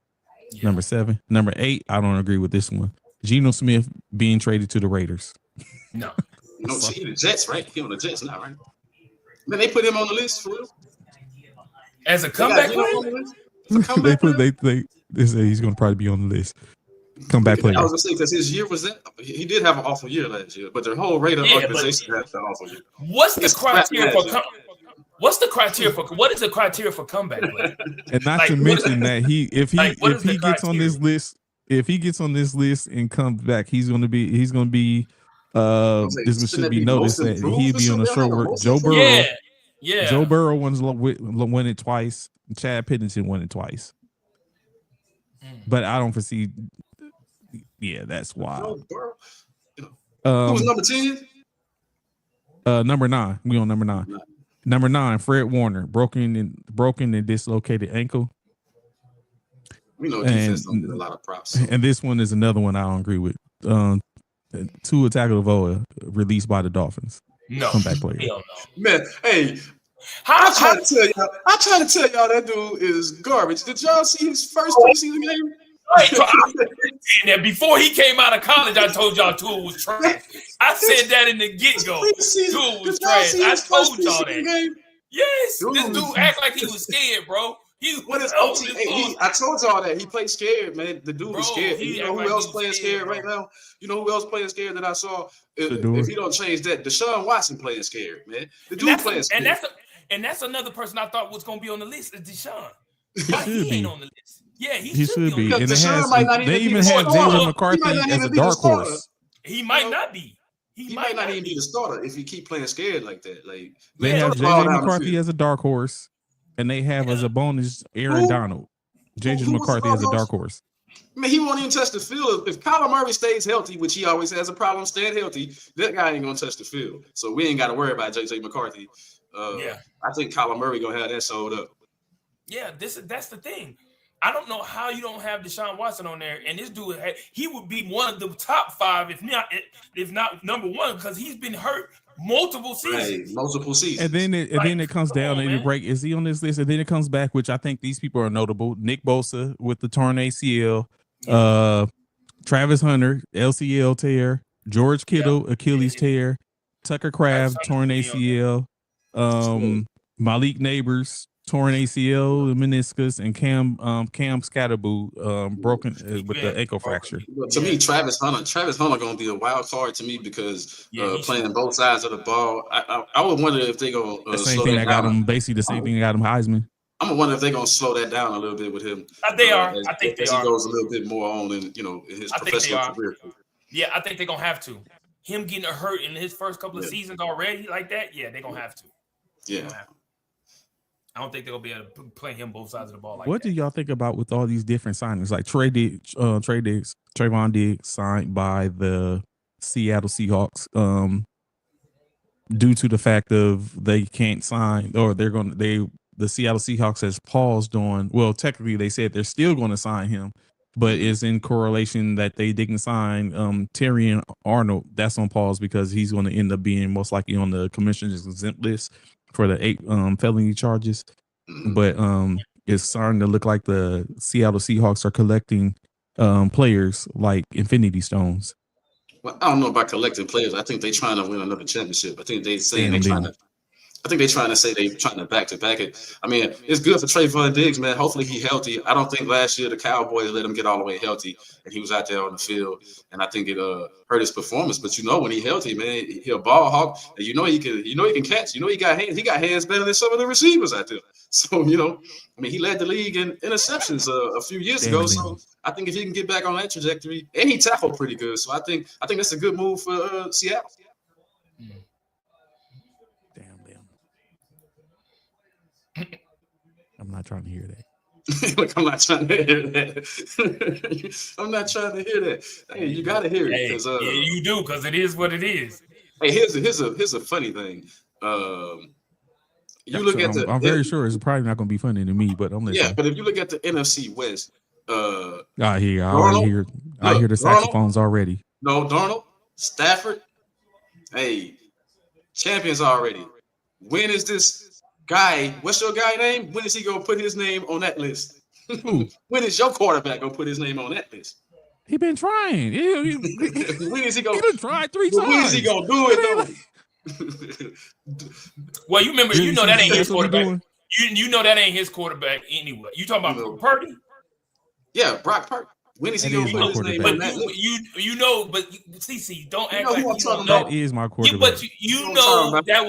Yeah. Number 7. Number 8, I don't agree with this one. Geno Smith being traded to the Raiders. No. No, he the Jets, right? He on the Jets now, right? Man, they put him on the list for real. As a comeback player? They say he's going to probably be on the list. Comeback player. I was going to say, because his year was that. He did have an awful year last year, but their whole Raider organization had an awful year. What's the criteria for What is the criteria for comeback player? And not to mention that if he gets on this list and comes back, he's gonna be this should be noticed that he'll be on the short work. Joe Burrow. Yeah. Joe Burrow won it twice. Chad Pennington won it twice. But I don't foresee. Yeah, that's wild. Who was number 10? Number 9. We on number 9. Number 9, Fred Warner, broken and dislocated ankle. We know defense don't get a lot of props. So. And this one is another one I don't agree with. Tua Tagovailoa released by the Dolphins. No, comeback player. Hell no. Man, hey, I try to tell y'all that dude is garbage. Did y'all see his first preseason game? Right, before he came out of college, I told y'all Tua was trash. I said that in the get-go. Tua was trash. I told y'all that. Game? Yes, this dude act like he was scared, bro. What is OT? I told y'all that he played scared, man. The dude was scared. You know who else playing scared right now? You know who else playing scared that I saw? If you don't change that, Deshaun Watson playing scared, man. The dude playing scared. And that's another person I thought was going to be on the list is Deshaun. He ain't on the list. Yeah, he should be. And they even have Jalen McCarthy as a dark horse. He might not be. He might not even be the starter if you keep playing scared like that. Like they have Jalen McCarthy as a dark horse, and they have as a bonus Aaron Donald. JJ McCarthy as a dark horse. Man, he won't even touch the field. If Kyler Murray stays healthy, which he always has a problem staying healthy, that guy ain't gonna touch the field. So we ain't got to worry about JJ McCarthy. I think Kyler Murray gonna have that sold up. Yeah, that's the thing. I don't know how you don't have Deshaun Watson on there, and this dude he would be one of the top 5, if not number 1, because he's been hurt multiple seasons. Right, multiple seasons. And then it comes down and break. Is he on this list? And then it comes back, which I think these people are notable. Nick Bosa with the torn ACL, Travis Hunter LCL tear, George Kittle Achilles tear, Tucker Kraft torn ACL, Malik Neighbors torn ACL, meniscus, and Cam Scatterboo broken with the ankle fracture. To me, Travis Hunter gonna be a wild card to me because playing both sides of the ball. I would wonder if they gonna the same thing that got him basically the same thing that got him Heisman. I'm gonna wonder if they're gonna slow that down a little bit with him. They are. I think he goes a little bit more on in his professional career. Yeah, I think they're gonna have to. Him getting hurt in his first couple of seasons already like that. Yeah, they're gonna have to. Yeah. I don't think they'll be able to play him both sides of the ball like what that. do y'all think about with all these different signings? Like Trayvon Diggs signed by the Seattle Seahawks due to the fact of they can't sign or the Seattle Seahawks has paused on, well, technically they said they're still going to sign him but it's in correlation that they didn't sign Terry and Arnold. That's on pause because he's going to end up being most likely on the commissioner's exempt list for the 8 felony charges. But it's starting to look like the Seattle Seahawks are collecting players like Infinity Stones. Well, I don't know about collecting players. I think they're trying to win another championship. I think they're saying they're trying to. I think they're trying to say they're trying to back it. I mean, it's good for Trayvon Diggs, man. Hopefully he's healthy. I don't think last year the Cowboys let him get all the way healthy, and he was out there on the field, and I think it hurt his performance. But when he's healthy, man, he'll ball hawk, and he can catch. He got hands. He got hands better than some of the receivers out there. So I mean, he led the league in interceptions a few years ago. So I think if he can get back on that trajectory, and he tackled pretty good, so I think that's a good move for Seattle. I'm not trying to hear that. Look, I'm not trying to hear that. I'm not trying to hear that. Hey, you gotta hear it. Yeah, you do, because it is what it is. Hey, here's a funny thing. You look at I'm very sure it's probably not going to be funny to me, but I'm listening. Yeah, but if you look at the NFC West, I hear the saxophones already. No, Darnold, Stafford, hey, champions already. When is this guy? What's your guy name? When is he gonna put his name on that list? When is your quarterback gonna put his name on that list? He been trying. When is he gonna? He done tried 3 times. When is he gonna do it though? Well, you remember, that ain't his quarterback. You know that ain't his quarterback anyway. You talking about Purdy? Yeah, Brock Purdy. When is he gonna put his name on that list? But CC, don't act like you don't know. That is my quarterback. But you know that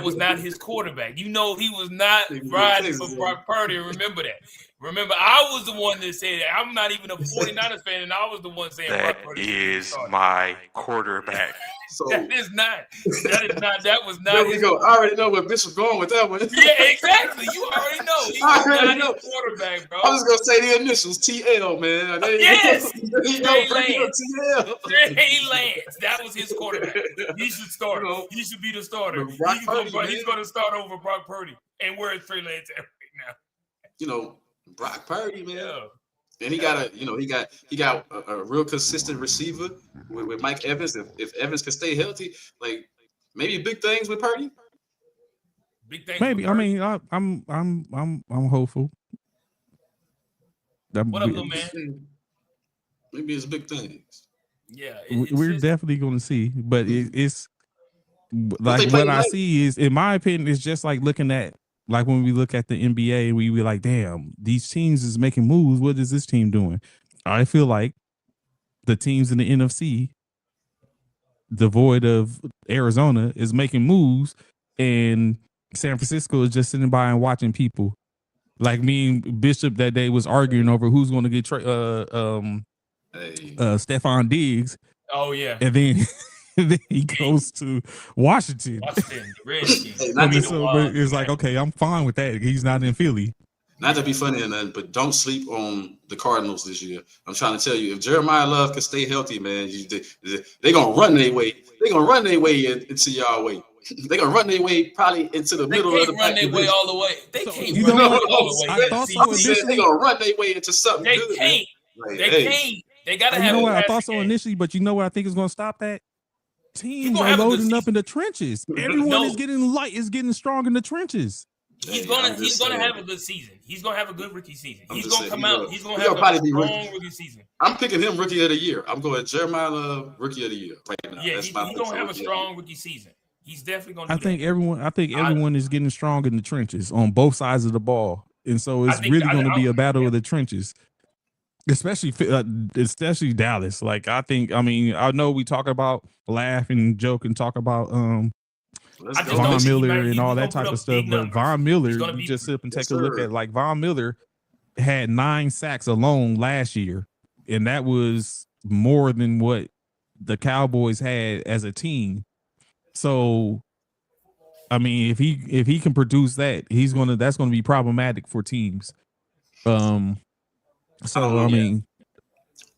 was not his quarterback. You know he was not riding for Brock Purdy. Remember that. Remember, I was the one that said that. I'm not even a 49ers fan, and I was the one saying that is my quarterback. So that was not. There we go. I already know where Bishop's going with that one. Yeah, exactly. You already know. He was not his quarterback, bro. I was gonna say the initials TL, man. Yes. Trey Lance. That was his quarterback. He should start. He should be the starter. He's gonna start over Brock Purdy. And where is Trey Lance at right now? Brock Purdy, man. Yeah. And he got a real consistent receiver with Mike Evans. If Evans can stay healthy, like maybe big things with Purdy. Big things. Maybe. I mean, I'm hopeful. What up, little man? Maybe it's big things. Yeah, we're definitely going to see, but it's like what I see is, in my opinion, it's just like looking at. Like when we look at the NBA, we be like, damn, these teams is making moves. What is this team doing? I feel like the teams in the NFC, devoid of Arizona, is making moves, and San Francisco is just sitting by and watching people. Like me and Bishop that day was arguing over who's going to get Stephon Diggs. Oh, yeah. And then... then he goes to Washington. So it's like, okay, I'm fine with that. He's not in Philly. Not to be funny or nothing, but don't sleep on the Cardinals this year. I'm trying to tell you, if Jeremiah Love can stay healthy, man, they're going to run their way. They're going to run their way into y'all way. They're going to run their way probably into the middle of the pack. They can't run their way all the way. They can't run all the way. I thought so initially. They're going to run their way into something They good. Can't. Like, they can't. They got to have what I thought so initially, but you know what I think is going to stop that? Teams are loading up in the trenches. Everyone is getting strong in the trenches. He's gonna have a good season. He's gonna have a good rookie season. He's gonna come out. He's gonna have a strong rookie season. I'm picking him rookie of the year. I'm going Jeremiah Love rookie of the year right now. Yeah, he's gonna have a strong rookie season. He's definitely gonna. I think everyone is getting strong in the trenches on both sides of the ball, and so it's really going to be a battle of the trenches. Especially Dallas. Like I know we talk about laugh and joke and talk about Von Miller and all that type of stuff, but Von Miller, you just sit up and take a look at, like, Von Miller had 9 sacks alone last year, and that was more than what the Cowboys had as a team. So I mean, if he can produce that, that's gonna be problematic for teams. So I mean,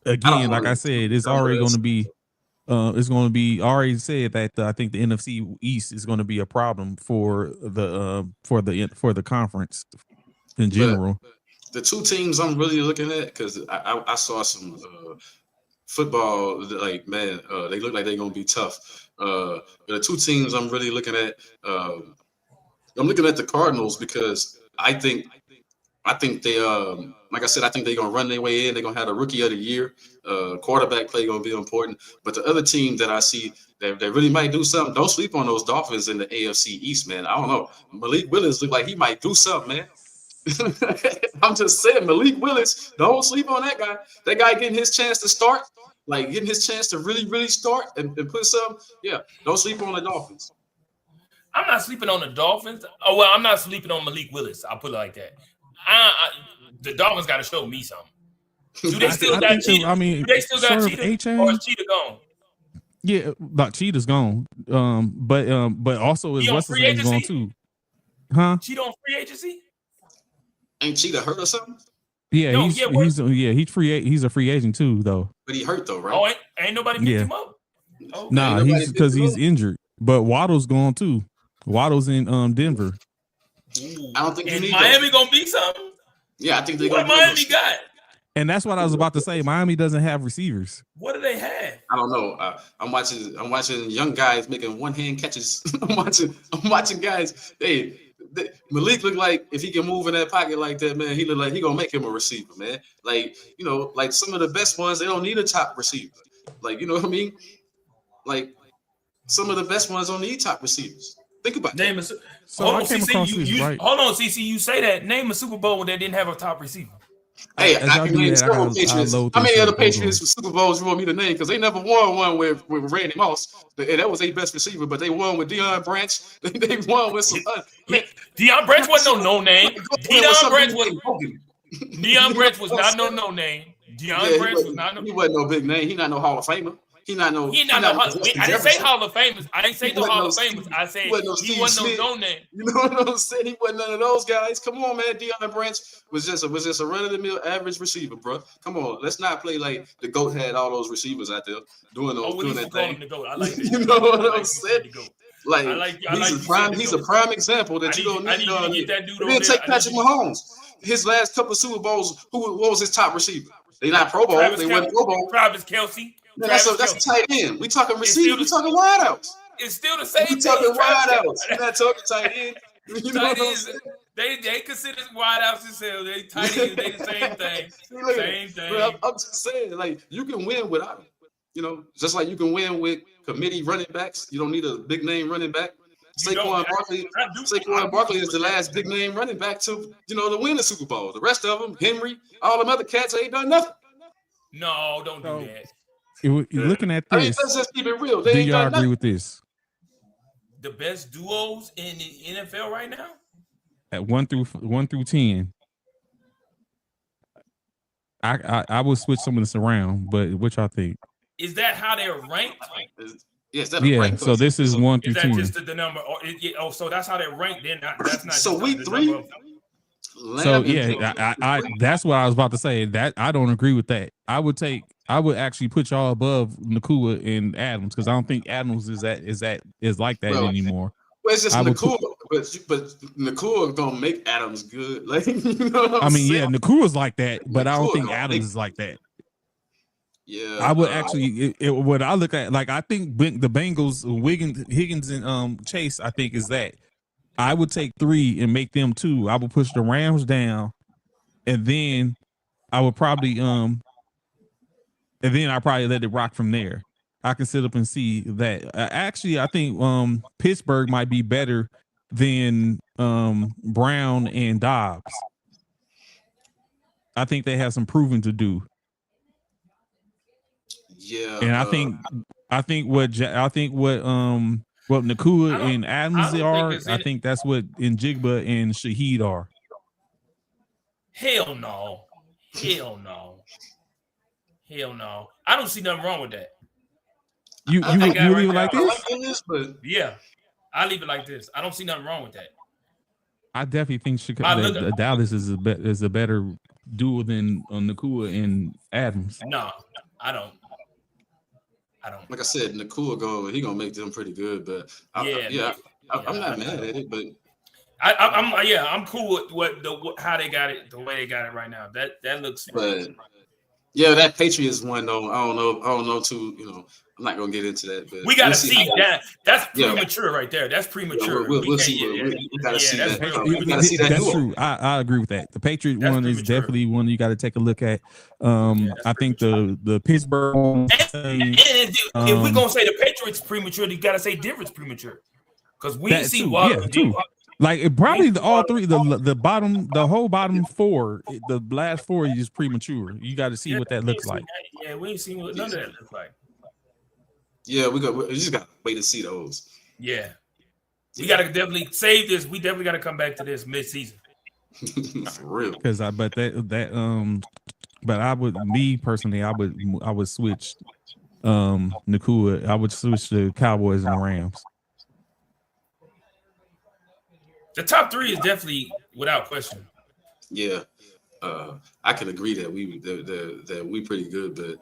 again, like I said, it's already going to be, already said that I think the NFC East is going to be a problem for the conference in general. The two teams I'm really looking at, because I saw some football, like, man, they look like they're going to be tough. The two teams I'm really looking at, I'm looking at the Cardinals because I think they, like I said, I think they're going to run their way in. They're going to have the rookie of the year. Quarterback play going to be important. But the other team that I see that really might do something, don't sleep on those Dolphins in the AFC East, man. I don't know. Malik Willis look like he might do something, man. I'm just saying, Malik Willis, don't sleep on that guy. That guy getting his chance to start, like getting his chance to really start and put something. Yeah, don't sleep on the Dolphins. I'm not sleeping on the Dolphins. Oh, well, I'm not sleeping on Malik Willis. I'll put it like that. The Dolphins got to show me something. Do they still got Cheetah? Do they still got Cheetah? Or is Cheetah gone? Yeah, like Cheetah's gone. But also is what's his name gone too? Huh? Cheetah on free agency? Ain't Cheetah hurt or something? Yeah, no, he's a free agent too, though. But he hurt though, right? Oh, ain't nobody picked him up? Okay. Nah, he's because he's injured. But Waddle's gone too. Waddle's in Denver. I don't think you need Miami gonna be something. Yeah, I think they what Miami got. And that's what I was about to say. Miami doesn't have receivers. What do they have? I don't know. I'm watching young guys making one-hand catches. I'm watching guys. Malik look like if he can move in that pocket like that, man, he look like he gonna make him a receiver, man. Like, you know, like some of the best ones, they don't need a top receiver. Like, you know what I mean? Like some of the best ones don't need top receivers. Think about that. Hold on, CC, you say that. Name a Super Bowl that didn't have a top receiver. Hey, I can name several Patriots. How many other Patriots with Super Bowls you want me to name? Because they never won one with Randy Moss. And that was their best receiver, but they won with Deion Branch. They won with some. Deion Branch wasn't no name. Deion Branch was not no name. Deion Branch was not no. He wasn't no big name. He not no Hall of Famer. He not no. I didn't say Hall of Famers. I didn't say no Hall of Famers. I said he wasn't no name. You know what I'm saying? He wasn't none of those guys. Come on, man. Deion Branch was just a run-of-the-mill average receiver, bro. Come on, let's not play like the GOAT had all those receivers out there doing that thing. I like it. You know what I'm saying? Like he's a prime example that you don't need. Then take Patrick Mahomes. His last couple of Super Bowls, what was his top receiver? They not Pro Bowl. They weren't Pro Bowl. Travis Kelce. Man, that's a tight end. We talking receiver. We talking wideouts. It's still the same. We talking wideouts. We're not talking tight end. You know what I'm saying? They consider wideouts themselves. They tight ends. They the same thing. Same thing. Bro, I'm just saying, like you can win without them. You know, just like you can win with committee running backs. You don't need a big name running back. Saquon Barkley is the last big name running back to to win the Super Bowl. The rest of them, Henry, all them other cats ain't done nothing. No, don't do that. You're looking at this. I mean, let's just keep it real. Do y'all agree with this? The best duos in the NFL right now? At 1 through 10. I would switch some of this around, but what y'all think? Is that how they're ranked? Yes, ranked. So this is 1 through 10. Is that just the number? So that's how they're ranked. Then that's not. So week 3. So yeah, I that's what I was about to say. That I don't agree with that. I would actually put y'all above Nakua and Adams because I don't think Adams is like that anymore. Well, it's just Nakua, but Nakua gonna make Adams good. Like, you know what I'm saying? Yeah, Nakua's like that, but I don't think Adams is like that. Yeah, I would actually. What I look at, like, I think the Bengals, Higgins, and Chase, I think is that. I would take 3 and make them 2. I would push the Rams down, and then I would probably let it rock from there. I can sit up and see that. Actually, I think Pittsburgh might be better than Brown and Dobbs. I think they have some proving to do. Yeah, and I think what Nakua and Adams are, I think that's what Njigba and Shaheed are. Hell no. I don't see nothing wrong with that. You leave it like this? Yeah, I leave it like this. I don't see nothing wrong with that. I definitely think Dallas is a better duo than Nakua and Adams. No, I don't. Like I said, Nakua he gonna make them pretty good, but I'm not mad at it. But I'm cool with how they got it, the way they got it right now. That looks. But yeah, that Patriots one though. I don't know too. I'm not gonna get into that. But we gotta see that. That's premature right there. That's premature. We'll see. We gotta see that. We gotta see that. That's true. I agree with that. The Patriot one is definitely one you got to take a look at. I think the Pittsburgh one. If we're gonna say the Patriots premature, you gotta say Denver's premature because we see Wild. Too. Like probably all three, the whole bottom four, the last four is just premature. You got to see what that looks like. Yeah, we ain't seen what none of that looks like. Yeah, we just got to wait to see those. Yeah, we got to definitely save this. We definitely got to come back to this mid-season. For real. Because but I would, me personally, I would switch Nakua. I would switch the Cowboys and the Rams. The top three is definitely without question. Yeah, I can agree that we pretty good, but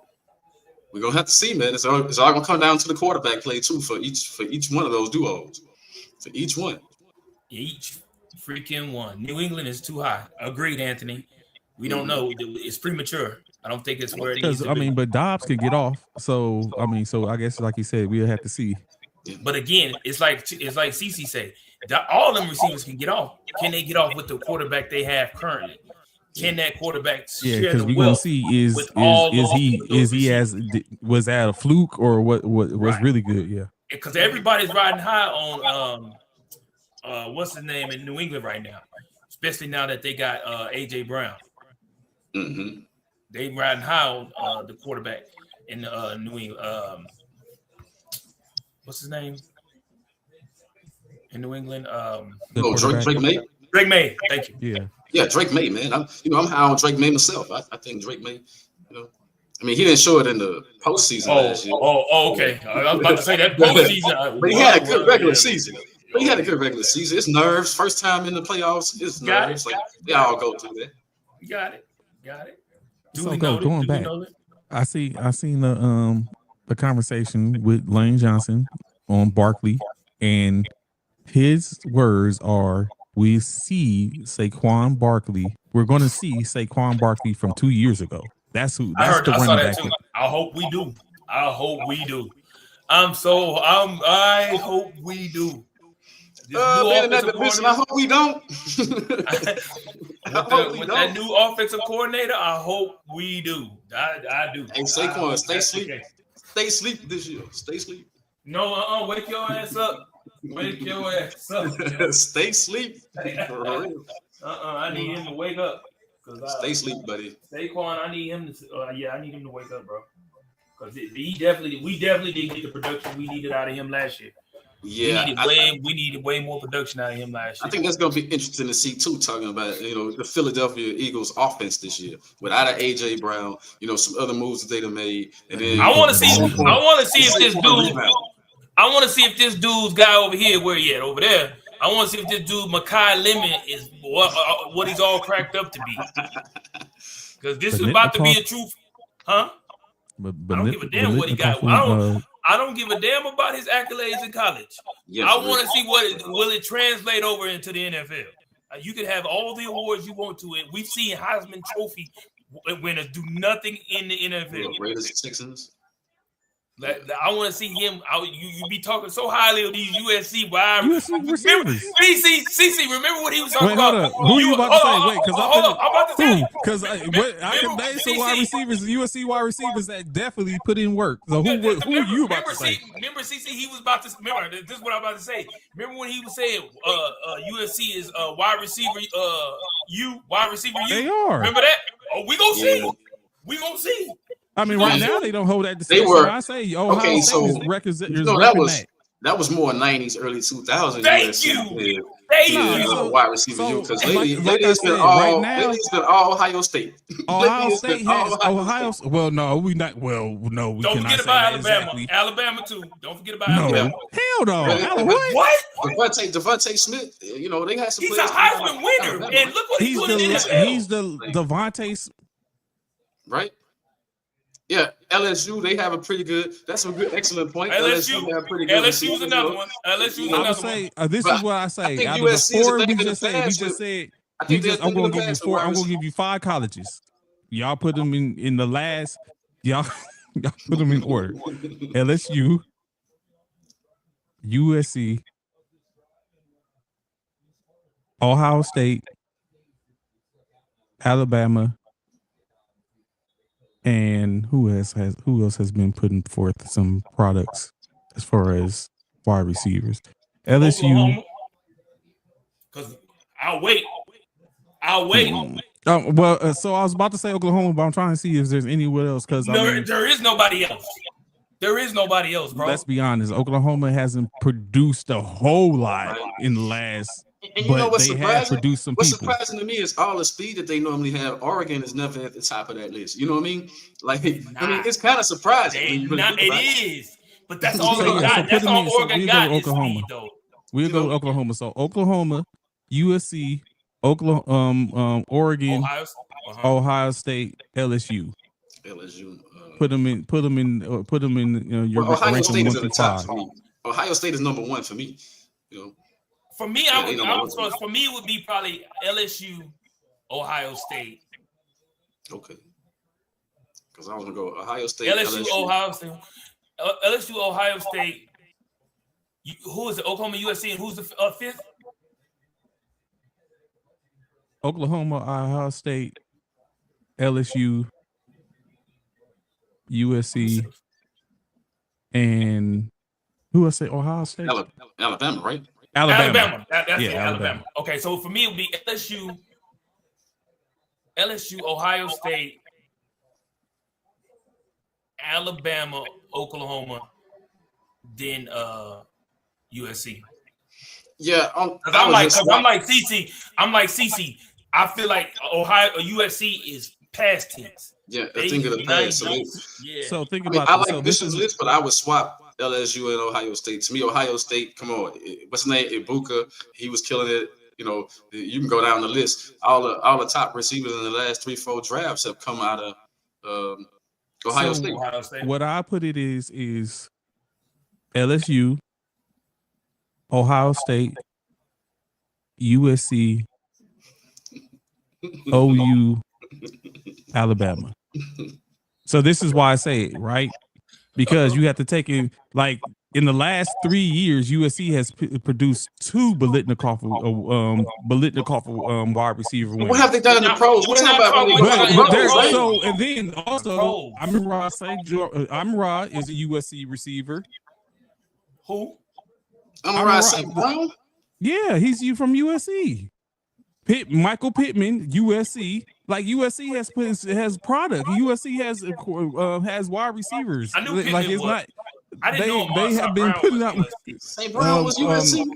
we're gonna have to see, man. It's all gonna come down to the quarterback play too for each one of those duos. For each one. Each freaking one. New England is too high. Agreed, Anthony. We don't know. It's premature. I don't think it's where it is. But Dobbs can get off. So I guess like you said, we'll have to see. But again, it's like CC said. All them receivers can get off. Can they get off with the quarterback they have currently? Can that quarterback share because the we're gonna wealth see was that a fluke or what was really good? Yeah, because everybody's riding high on what's his name in New England right now, especially now that they got AJ Brown. Mm-hmm. They riding high on the quarterback in New England. What's his name? In New England, Drake May. Drake May, thank you. Yeah, Drake May, man. I'm high on Drake May myself. I think Drake May. He didn't show it in the postseason last year. Okay. I was about to say that postseason, but he had a good regular season. It's nerves. First time in the playoffs. It's nerves. Like they all go through that. Got it. Going back, I seen the conversation with Lane Johnson on Barkley, and his words are, "We see Saquon Barkley. We're going to see Saquon Barkley from 2 years ago." That's who. That's the running back. I hope we do. I hope we do. I hope we do. In that division, I hope we don't. With that new offensive coordinator, I hope we do. I do. Hey, Saquon, stay asleep. Stay asleep this year. Stay asleep. No, wake your ass up. Wake your ass up. Stay asleep. I need him to wake up. Stay asleep, buddy. Saquon, I need him to. I need him to wake up, bro. Because we definitely didn't get the production we needed out of him last year. Yeah, we needed way more production out of him last year. I think that's going to be interesting to see too. Talking about the Philadelphia Eagles offense this year without an AJ Brown, some other moves that they've made, and then I want to see if this dude. I want to see if this dude's guy over here, where he at over there. I want to see if this dude Makai Lemon is what he's all cracked up to be. Because this is about to be a truth, huh? I don't give a damn what he got. I don't give a damn about his accolades in college. Yes, I want to see will it translate over into the NFL. You can have all the awards you want to. We've seen Heisman Trophy winners do nothing in the NFL. Raiders, Texans. I want to see him. You be talking so highly of these USC wide receivers. CC, remember what he was talking about? Who you about to say? Wait, I'm about to say. Because I can name some wide receivers, USC wide receivers that definitely put in work. So who are you about to say? Remember, CC, he was about to. Remember, this is what I'm about to say. Remember when he was saying USC is wide receiver wide receiver U? They are. Remember that? Oh, we gonna see. We gonna see. I mean, right now they don't hold that decision. They were. I say, okay, so that was more 90s, early 2000s. Thank you. Wide receiver because ladies been all Ohio State. Ohio State has Ohio. Well, no, we not. Well, no, we don't forget about Alabama. Exactly. Alabama too. Don't forget about Alabama. Hell no. What? Devontae Smith. They had some. He's a Heisman winner, and look what he's doing in the NFL. He's the Devontae. Right. Yeah, LSU, they have a pretty good. That's a good, excellent point. LSU have pretty good. LSU's another one. LSU's another one. This is what I say. think Out USC of the 4 is a we thing just of the said, past with- I'm gonna give you 4. I'm gonna give you 5 colleges. Y'all put them in the last. Y'all put them in order. LSU, USC, Ohio State, Alabama, and who else has been putting forth some products as far as wide receivers? LSU. Because I'll wait. So I was about to say Oklahoma, but I'm trying to see if there's anywhere else because there is nobody else. There is nobody else, bro. Let's be honest. Oklahoma hasn't produced a whole lot in the last. And you know what's they surprising? have produced some What's people. surprising to me is all the speed that they normally have. Oregon is never at the top of that list. You know what I mean? Like, it's kind of surprising. It is, but that's all they got. That's all Oregon got is speed, though. We'll go to Oklahoma. So Oklahoma, USC, Oregon, Ohio State, LSU. Put them in your Ohio State is at at the top for me. Ohio State is number 1 for me. You know. For me, for me, it would be probably LSU, Ohio State. Okay. Because I was gonna go Ohio State, LSU, Ohio State, LSU, Ohio State. Who is it? Oklahoma, USC, and who's the 5th? Oklahoma, Ohio State, LSU, USC, and who I say Ohio State? Alabama, right? Alabama. That's Alabama. Okay, so for me, it would be LSU, Ohio State, Alabama, Oklahoma, then USC. Yeah, I'm like CC. I feel like Ohio or USC is past tense. Yeah, I think of the past. So think about. I like this list, but I would swap LSU and Ohio State. To me, Ohio State, come on, what's his name? Ibuka, he was killing it. You know, you can go down the list. All the top receivers in the last 3-4 drafts have come out of Ohio State. What I put it is LSU, Ohio State, USC, OU, Alabama. So this is why I say it, right? Because you have to take in, like, in the last 3 years, USC has produced 2 Biletnikoff wide receiver wins. What have they done in the pros? What's that about? So, and then also, Amon-Ra is a USC receiver. Who? Amon-Ra St. Brown? Yeah, he's from USC. Michael Pittman, USC. Like USC has product. USC has wide receivers. I knew like it's was. not. I didn't know they have been putting out. St. Brown was USC.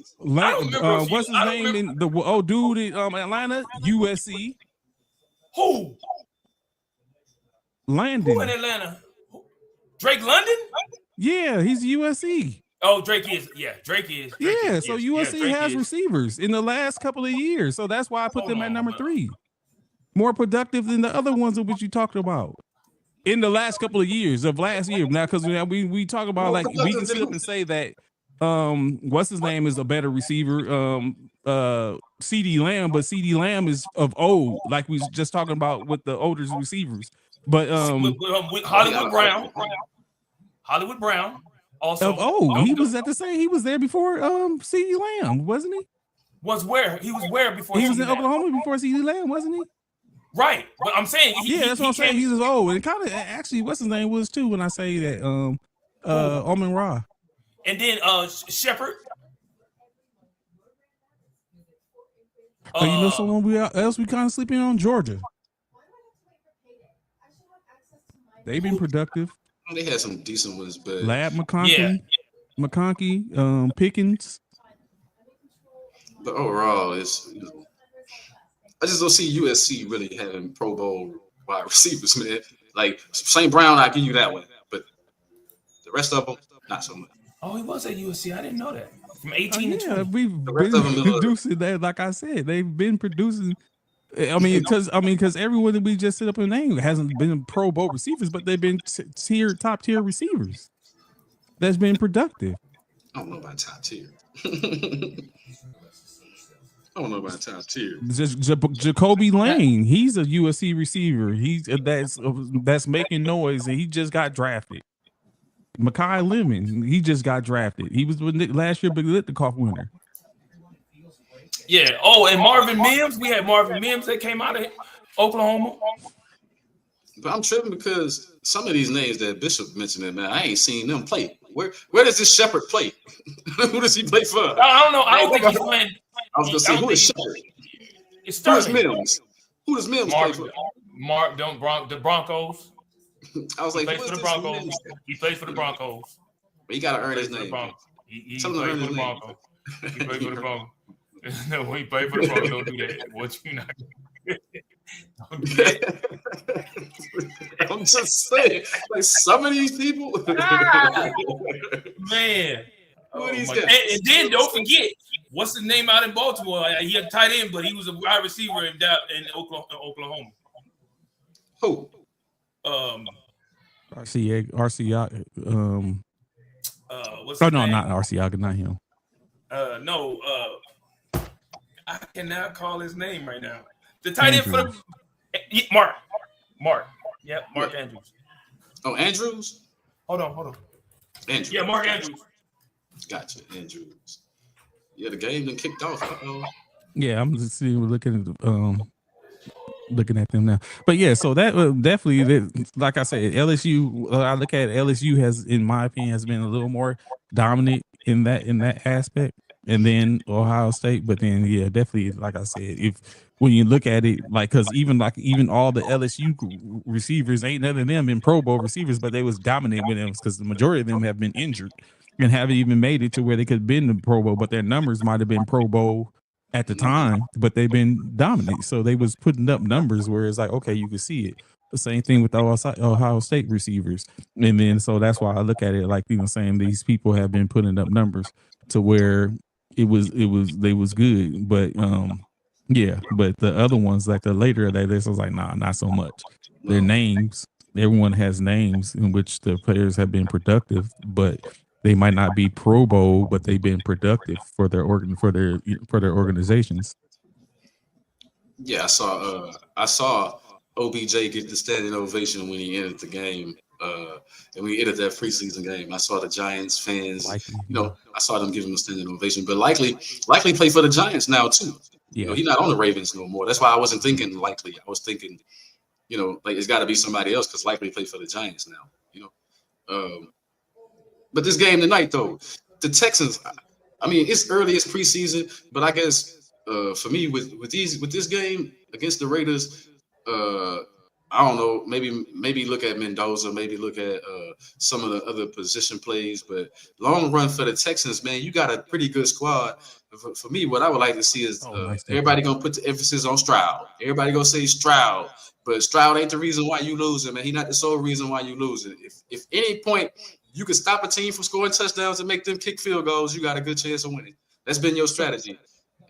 What's his name in the dude in Atlanta? USC. Who? Landon. Who in Atlanta? Drake London? Yeah, he's USC. Oh, Drake is. Yeah, Drake is. So USC has receivers in the last couple of years. So that's why I put them at number 3. More productive than the other ones of which you talked about in the last couple of years of last year. Now, because we talk about, like, we can sit up and say that what's his name is a better receiver, CD Lamb, but CD Lamb is of old, like we was just talking about with the older receivers. But with Hollywood Brown. Also, he was at the same. He was there before CD Lamb, wasn't he? Was where before he was in Oklahoma before CD Lamb, wasn't he? Right, but I'm saying that's what I'm saying. He's as old, and kind of actually, what's his name was too when I say that. Amon-Ra, and then Shepard. You know someone else we kind of sleeping on? Georgia. They've been productive. They had some decent ones, but Lab McConkey, Pickens. But overall, I just don't see USC really having Pro Bowl wide receivers, man. Like St. Brown, I give you that one, but the rest of them, not so much. Oh, he was at USC. I didn't know that. From 18 to 20. We've been producing that. Like I said, they've been producing because everyone that we just set up a name hasn't been Pro Bowl receivers, but they've been top tier receivers that's been productive. I don't know about top tier. I don't know about top tier. Just Jacoby Lane, he's a USC receiver. He's that's making noise, and he just got drafted. Mekhi Lemon, he just got drafted. He was last year Big Litikoff winner. Yeah. Oh, and Marvin Mims. We had Marvin Mims that came out of Oklahoma. But I'm tripping because some of these names that Bishop mentioned, man, I ain't seen them play. Where does this Shepherd play? Who does he play for? I don't know. I don't think he's playing. I was gonna say, who is Shepherd? It's Sterling. Who is Mims? Who does Mims play for? The Broncos. I was like, he plays for the Broncos. He plays for the Broncos. But he got to earn his name. He plays for the Broncos. He plays for the Broncos. No, when he played for the Broncos, don't do that. What you not? Don't do that. I'm just saying, like some of these people, man. Who are these guys? guys? And then don't forget, what's his name out in Baltimore? He had a tight end, but he was a wide receiver in Oklahoma. Who? RCA. What's Oh his no, name? not RCA, not him. No. I cannot call his name right now. The tight end for the Mark. Yep, Mark Andrews. Oh, Andrews? Hold on. Andrews. Yeah, Mark Andrews. Gotcha, Andrews. Yeah, the game then kicked off. Yeah, I'm just looking at them now. But yeah, so that definitely, like I said, LSU. I look at LSU has, in my opinion, has been a little more dominant in that aspect, and then Ohio State. But then, yeah, definitely, like I said, when you look at it, like, because even all the LSU receivers, ain't none of them been Pro Bowl receivers, but they was dominant with them because the majority of them have been injured and haven't even made it to where they could have been the Pro Bowl, but their numbers might have been Pro Bowl at the time, but they've been dominant. So they was putting up numbers where it's like, okay, you can see it. The same thing with the Ohio State receivers. And then, so that's why I look at it like, saying these people have been putting up numbers to where they was good. But yeah, but the other ones, like the later that this was like, nah, not so much. Their names, everyone has names in which the players have been productive, but they might not be Pro Bowl, but they've been productive for their organizations. Yeah, I saw OBJ get the standing ovation when he entered the game, and we entered that preseason game. I saw the Giants fans, I saw them give him a standing ovation. But likely play for the Giants now too. Yeah, he's not on the Ravens no more. That's why I wasn't thinking likely. I was thinking, like it's got to be somebody else because likely play for the Giants now. But this game tonight, though, the Texans. I mean, it's early, it's preseason, but I guess for me with this game against the Raiders, I don't know. Maybe look at Mendoza. Maybe look at some of the other position plays. But long run for the Texans, man, you got a pretty good squad. For me, what I would like to see is everybody gonna put the emphasis on Stroud. Everybody gonna say Stroud, but Stroud ain't the reason why you losing, man. He's not the sole reason why you losing. If any point you can stop a team from scoring touchdowns and make them kick field goals, you got a good chance of winning. That's been your strategy.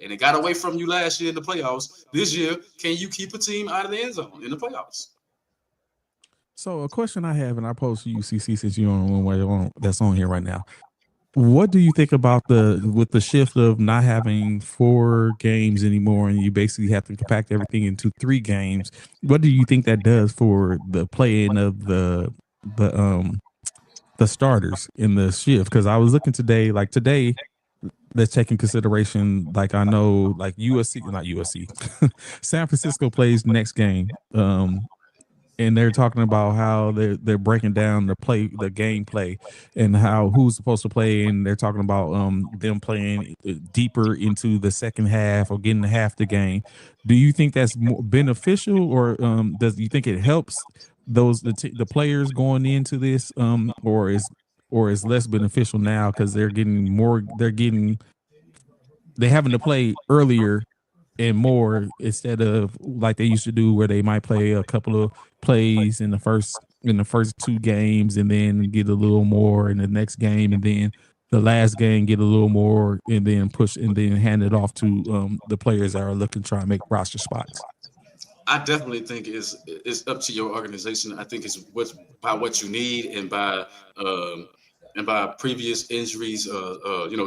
And it got away from you last year in the playoffs. This year, can you keep a team out of the end zone in the playoffs? So a question I have, and I pose to you, CC, since you're on one that's on here right now. What do you think about with the shift of not having 4 games anymore, and you basically have to compact everything into 3 games? What do you think that does for the playing of the starters in the shift? Because I was looking today, let's take in consideration, like I know, like not USC, San Francisco plays next game, and they're talking about how they're breaking down the gameplay and how who's supposed to play, and they're talking about them playing deeper into the second half or getting half the game. Do you think that's more beneficial, or do you think it helps the players going into this, or is less beneficial now because they're having to play earlier and more instead of like they used to do, where they might play a couple of plays in the first 2 games and then get a little more in the next game, and then the last game get a little more, and then push and then hand it off to the players that are looking to try and make roster spots? I definitely think it's up to your organization. I think it's by what you need and by previous injuries,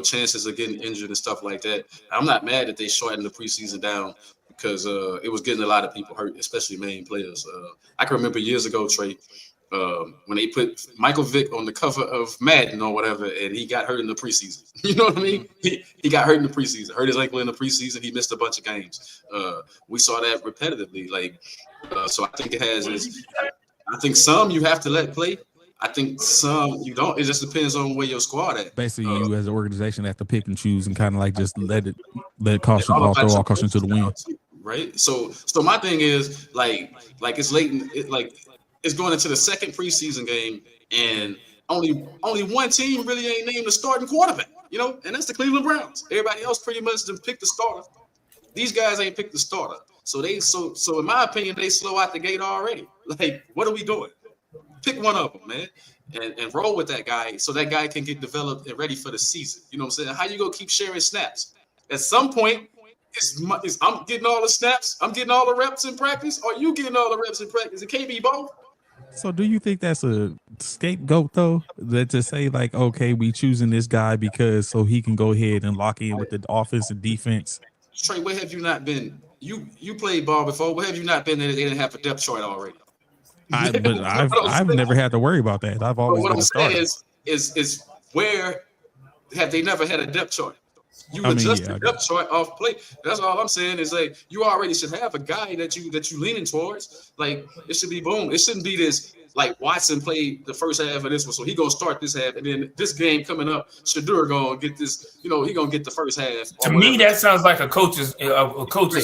chances of getting injured and stuff like that. I'm not mad that they shortened the preseason down because it was getting a lot of people hurt, especially main players. I can remember years ago, Trey, when they put Michael Vick on the cover of Madden or whatever, and he got hurt in the preseason. You know what I mean? He got hurt in the preseason, hurt his ankle in the preseason. He missed a bunch of games. We saw that repetitively. So I think it has. I think some you have to let play. I think some you don't. It just depends on where your squad at. Basically, you as an organization have to pick and choose and kind of like just let caution, throw all caution to the wind. Right. So my thing is like it's late. It's going into the second preseason game, and only one team really ain't named the starting quarterback. And that's the Cleveland Browns. Everybody else pretty much just picked the starter. These guys ain't picked the starter. So in my opinion, they slow out the gate already. Like, what are we doing? Pick one of them, man, and roll with that guy so that guy can get developed and ready for the season. You know what I'm saying? How you gonna keep sharing snaps? At some point, I'm getting all the snaps, I'm getting all the reps in practice, or you getting all the reps in practice. It can't be both. So do you think that's a scapegoat though? That to say like, okay, we choosing this guy because so he can go ahead and lock in with the offense and defense? Trey, where have you not been? You played ball before. Where have you not been that they didn't have a depth chart already? I've never had to worry about that. I've always what been I'm a starter. saying is where have they never had a depth chart? You adjust the depth chart off play. That's all I'm saying is like you already should have a guy that you leaning towards. Like it should be boom. It shouldn't be this like Watson played the first half of this one, so he gonna start this half, and then this game coming up, Shadur gonna get this. He gonna get the first half. To me, that sounds like a coach is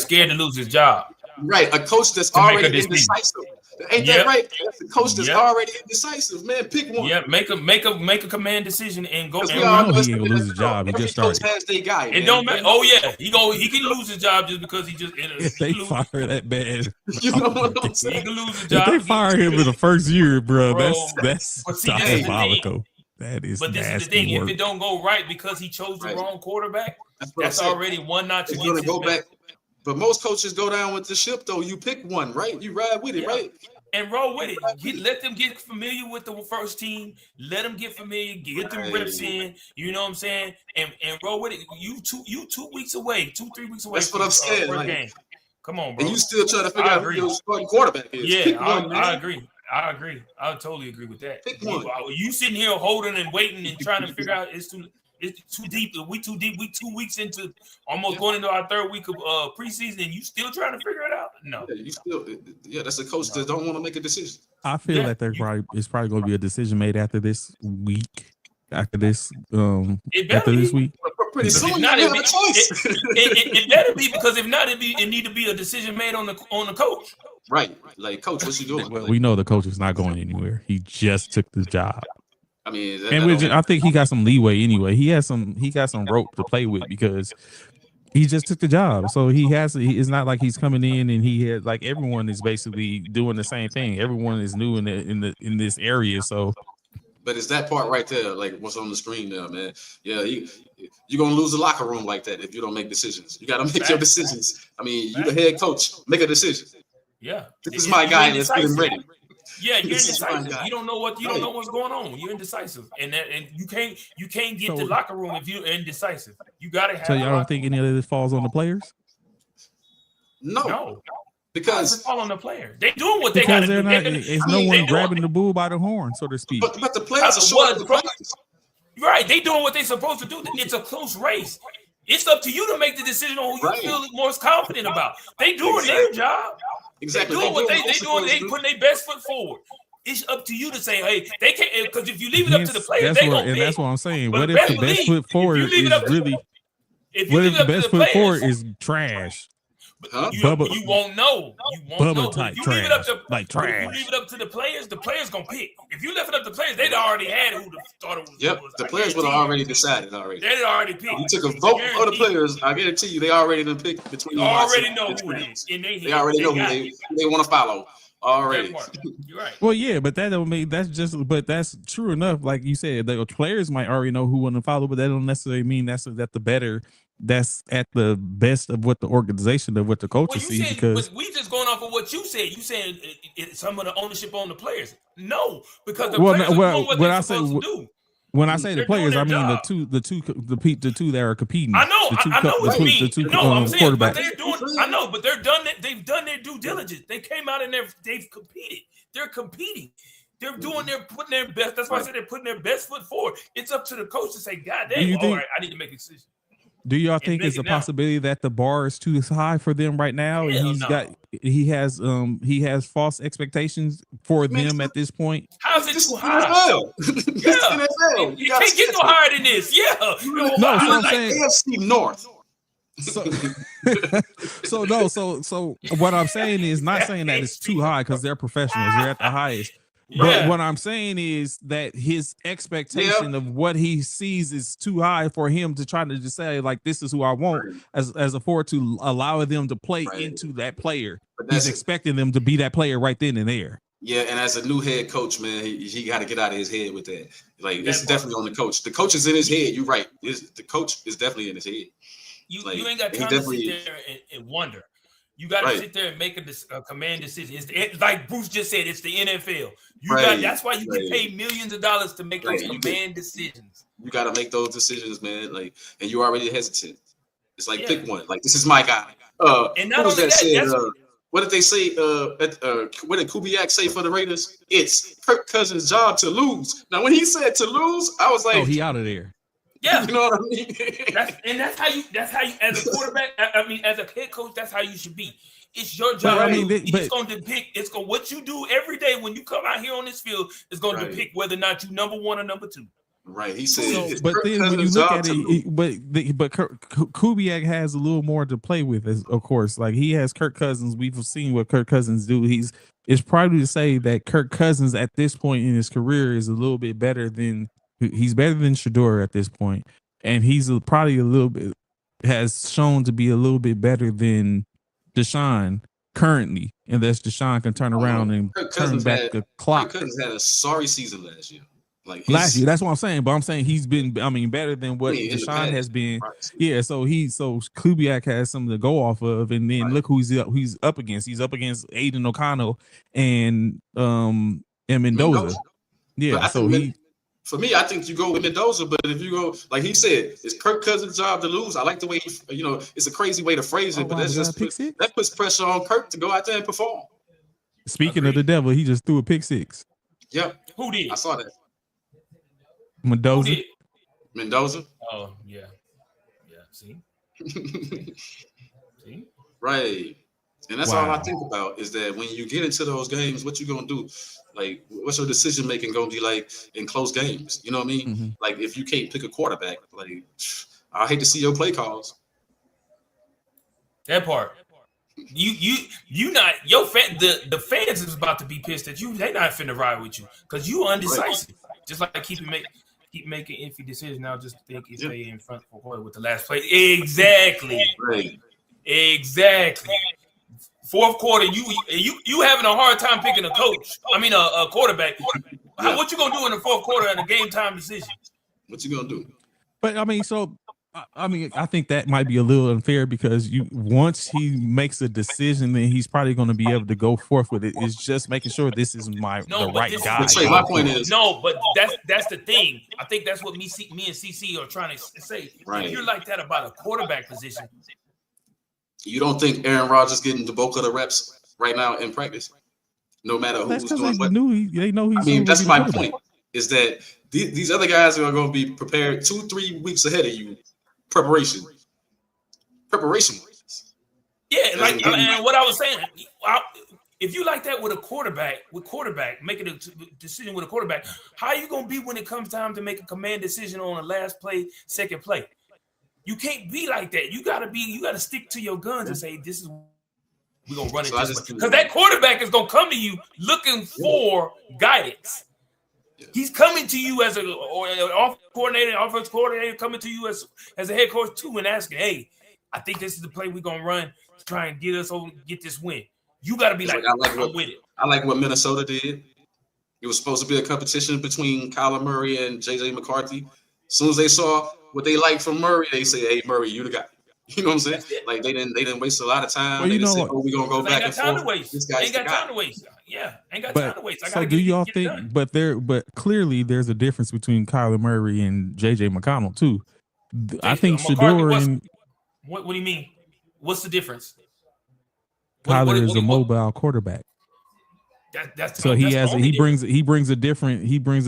scared to lose his job. Right, a coach that's already indecisive. Ain't that right? That's a coach that's already indecisive. Man, pick one. Yeah, make a command decision and go. We know he ain't gonna lose his job. He just started. Has their guy. It don't matter. Oh yeah, he can lose his job just because he just. If they fire that man, you know what I'm saying? He can lose his job. If they fire him in the first year, bro, that's But diabolical. That is. But this is the thing: if it don't go right because he chose the wrong quarterback, that's already one notch. It's gonna go back. But most coaches go down with the ship, though. You pick one, right? You ride with it, right? And roll with it. Let them get familiar with the first team. Let them get familiar. Get them reps in. You know what I'm saying? And roll with it. You 2 weeks away, 2-3 weeks away. That's what I'm saying. First game. Come on, bro. And you still trying to figure out who your starting quarterback is. Yeah, I agree. I totally agree with that. Pick one. You sitting here holding and waiting and trying to figure out it's too deep. We too deep. We 2 weeks into almost going into our third week of preseason, and you still trying to figure it out? No. That's a coach that don't want to make a decision. I feel that it's probably going to be a decision made after this week. After this week. Pretty soon, you have a choice. It better be, because if not, it need to be a decision made on the coach. Right, like coach, what's he doing? Well, we know the coach is not going anywhere. He just took the job. I mean, I think he got some leeway anyway. He got some rope to play with because he just took the job. So it's not like he's coming in and he had like everyone is basically doing the same thing. Everyone is new in this area. So, but it's that part right there, like what's on the screen now, man. Yeah, you're gonna lose the locker room like that if you don't make decisions. You got to make your decisions. I mean, you the head coach, make a decision. Yeah, this is my guy. Let's get him ready. Yeah, you're indecisive. You don't know what's going on. You're indecisive, and you can't get to the locker room if you're indecisive. You gotta have. So y'all don't think any of this falls on the players? No. Because it's all on the player. They doing what they got to do. It's no one grabbing the bull by the horn, so to speak. But the players are short. Right, they doing what they supposed to do. It's a close race. It's up to you to make the decision on who you feel most confident about. They doing their job. Exactly. They doing what they doing. They putting their best foot forward. It's up to you to say, hey, they can't, because if you leave it up to the players, they gonna pick. That's what I'm saying. What if the best foot forward is really? What if the best foot forward is trash? You won't know. You won't know. Type if you trash, leave it up to trash. If you leave it up to the players gonna pick. If you left it up to the players, they'd already had who the starter was. Yep, the players would have already decided already. They'd already picked. You took a vote for the players. I guarantee you, they already done picked between. They already know who it is. They already know who they want to follow. Already. You're right. Well, yeah, but that don't mean but that's true enough. Like you said, the players might already know who want to follow, but that don't necessarily mean that the better that's at the best of what the organization of what the coaches see. Because but we just going off of what you said. You said some of the ownership on the players. No, because the well, players are doing what they're supposed to do. When I say the players, I mean the two that are competing. I know what you mean. I'm saying, but they're doing. I know, but they're done. They've done their due diligence. They came out and they've competed. They're competing. They're doing. They're putting their best. That's why I said they're putting their best foot forward. It's up to the coach to say, "God damn, all right, I need to make a decision." Do y'all think it's a possibility that the bar is too high for them right now? And he has false expectations for them at this point. How's it too high? Yeah, you can't get no higher than this. Yeah, no, I'm saying AFC North. So what I'm saying is not saying that it's too high because they're professionals. They're at the highest. But what I'm saying is that his expectation of what he sees is too high for him to try to just say, like, this is who I want as a forward to allow them to play into that player. He's expecting them to be that player right then and there. Yeah, and as a new head coach, man, he got to get out of his head with that. Like, it's definitely on the coach. The coach is in his head. You're right. The coach is definitely in his head. You ain't got time to sit there and wonder. You got to sit there and make a command decision. It's like Bruce just said, it's the NFL. That's why you get paid millions of dollars to make those command decisions. You got to make those decisions, man. Like, and you already hesitant. It's like pick one. Like, this is my guy. And not only that, what did they say? What did Kubiak say for the Raiders? It's Kirk Cousins' job to lose. Now, when he said to lose, I was like, "Oh, he out of there." Yeah, you know what I mean. That's how you as a quarterback. I mean, as a head coach, that's how you should be. It's your job. It's going to depict. It's going what you do every day when you come out here on this field is going to depict whether or not you number one or number two. Right. He said. But then when you look at it, but Kubiak has a little more to play with, of course. Like he has Kirk Cousins. We've seen what Kirk Cousins do. It's probably to say that Kirk Cousins at this point in his career is a little bit better than. He's better than Shador at this point, and he's probably a little bit has shown to be a little bit better than Deshaun currently, and that's Deshaun can turn around and turn back the clock. Kirk Cousins had a sorry season last year. Like last year, that's what I'm saying. But I'm saying he's been, better than what Deshaun has been. Right. Yeah, so Kubiak has something to go off of, and then look who he's up against. He's up against Aiden O'Connell and Mendoza. Yeah, so for me, I think you go with Mendoza, but if you go, like he said, it's Kirk Cousins' job to lose. I like the way it's a crazy way to phrase it, but that puts pressure on Kirk to go out there and perform. Speaking of the devil, he just threw a pick six. Yep. Who did? I saw that. Mendoza. Mendoza. Oh yeah. See. See. Right. And that's all I think about is that when you get into those games, what you gonna do? Like, what's your decision making gonna be like in close games? You know what I mean? Mm-hmm. Like, if you can't pick a quarterback, like, I hate to see your play calls. That part. You not your fan. The fans is about to be pissed at you. They not finna ride with you because you undecisive. Right. Just like keep making iffy decisions now. Just think you stay in front for with the last play. Exactly. Right. Exactly. Fourth quarter, you having a hard time picking a coach. I mean, a quarterback. Yeah. What you gonna do in the fourth quarter in a game time decision? What you gonna do? But I think that might be a little unfair because once he makes a decision, then he's probably going to be able to go forth with it. It's just making sure this is the right guy. My point is but that's the thing. I think that's what me and CC are trying to say. Right. If you're like that about a quarterback position. You don't think Aaron Rodgers getting the bulk of the reps right now in practice? No matter who's doing what. They know he's. I mean, that's my point. Is that these other guys are going to be prepared 2-3 weeks ahead of you. Preparation. Yeah, and what I was saying, if you like that with quarterback, making a decision with a quarterback, how are you going to be when it comes time to make a command decision on a last play, second play? You can't be like that. You gotta stick to your guns and say, this is we're gonna run it this way. Because that quarterback is gonna come to you looking for guidance. He's coming to you as an offensive coordinator, coming to you as a head coach too, and asking, hey, I think this is the play we're gonna run to try and get us over, get this win. You gotta be I'm with it. I like what Minnesota did. It was supposed to be a competition between Kyler Murray and JJ McCarthy. As soon as they saw, what they like from Murray, they say, "Hey, Murray, you the guy." You know what I'm saying? Like they didn't waste a lot of time. Well, they you didn't know say, "Oh, we're gonna go back and forth." This guy's ain't got time to waste. Yeah, ain't got time to waste. So do y'all think? But clearly there's a difference between Kyler Murray and JJ McConnell too. I think Shedeur and what do you mean? What's the difference? Kyler is a mobile quarterback. He brings a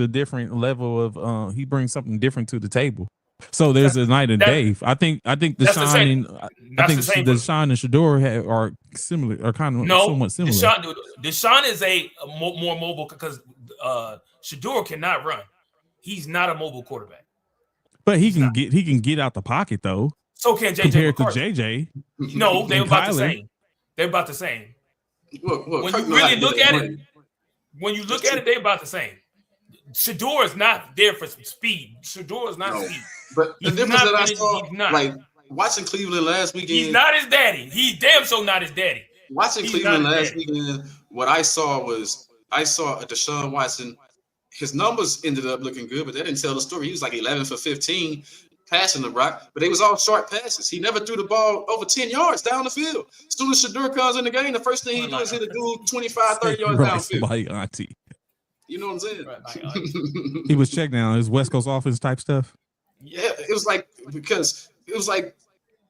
different level of he brings something different to the table. So there's a night and day. I think Deshaun and Shedeur are similar, are kind of somewhat similar. Deshaun is a more mobile because Shedeur cannot run. He's not a mobile quarterback. But he can get out the pocket though. So can JJ compared McCarthy. to JJ. No, they're about the same. They're about the same. When you really look at it, they're about the same. Shedeur is not there for speed. Shedeur is not speed. But the difference that I saw, like watching Cleveland last weekend, he's not his daddy. He's damn so not his daddy. Watching Cleveland last weekend, what I saw a Deshaun Watson. His numbers ended up looking good, but that didn't tell the story. He was like 11 for 15 passing the rock, but they was all short passes. He never threw the ball over 10 yards down the field. As soon as Shedeur comes in the game, the first thing he does is hit a dude 25, 30 yards downfield. My auntie. You know what I'm saying? He was checked down. His West Coast offense type stuff. Yeah, it was like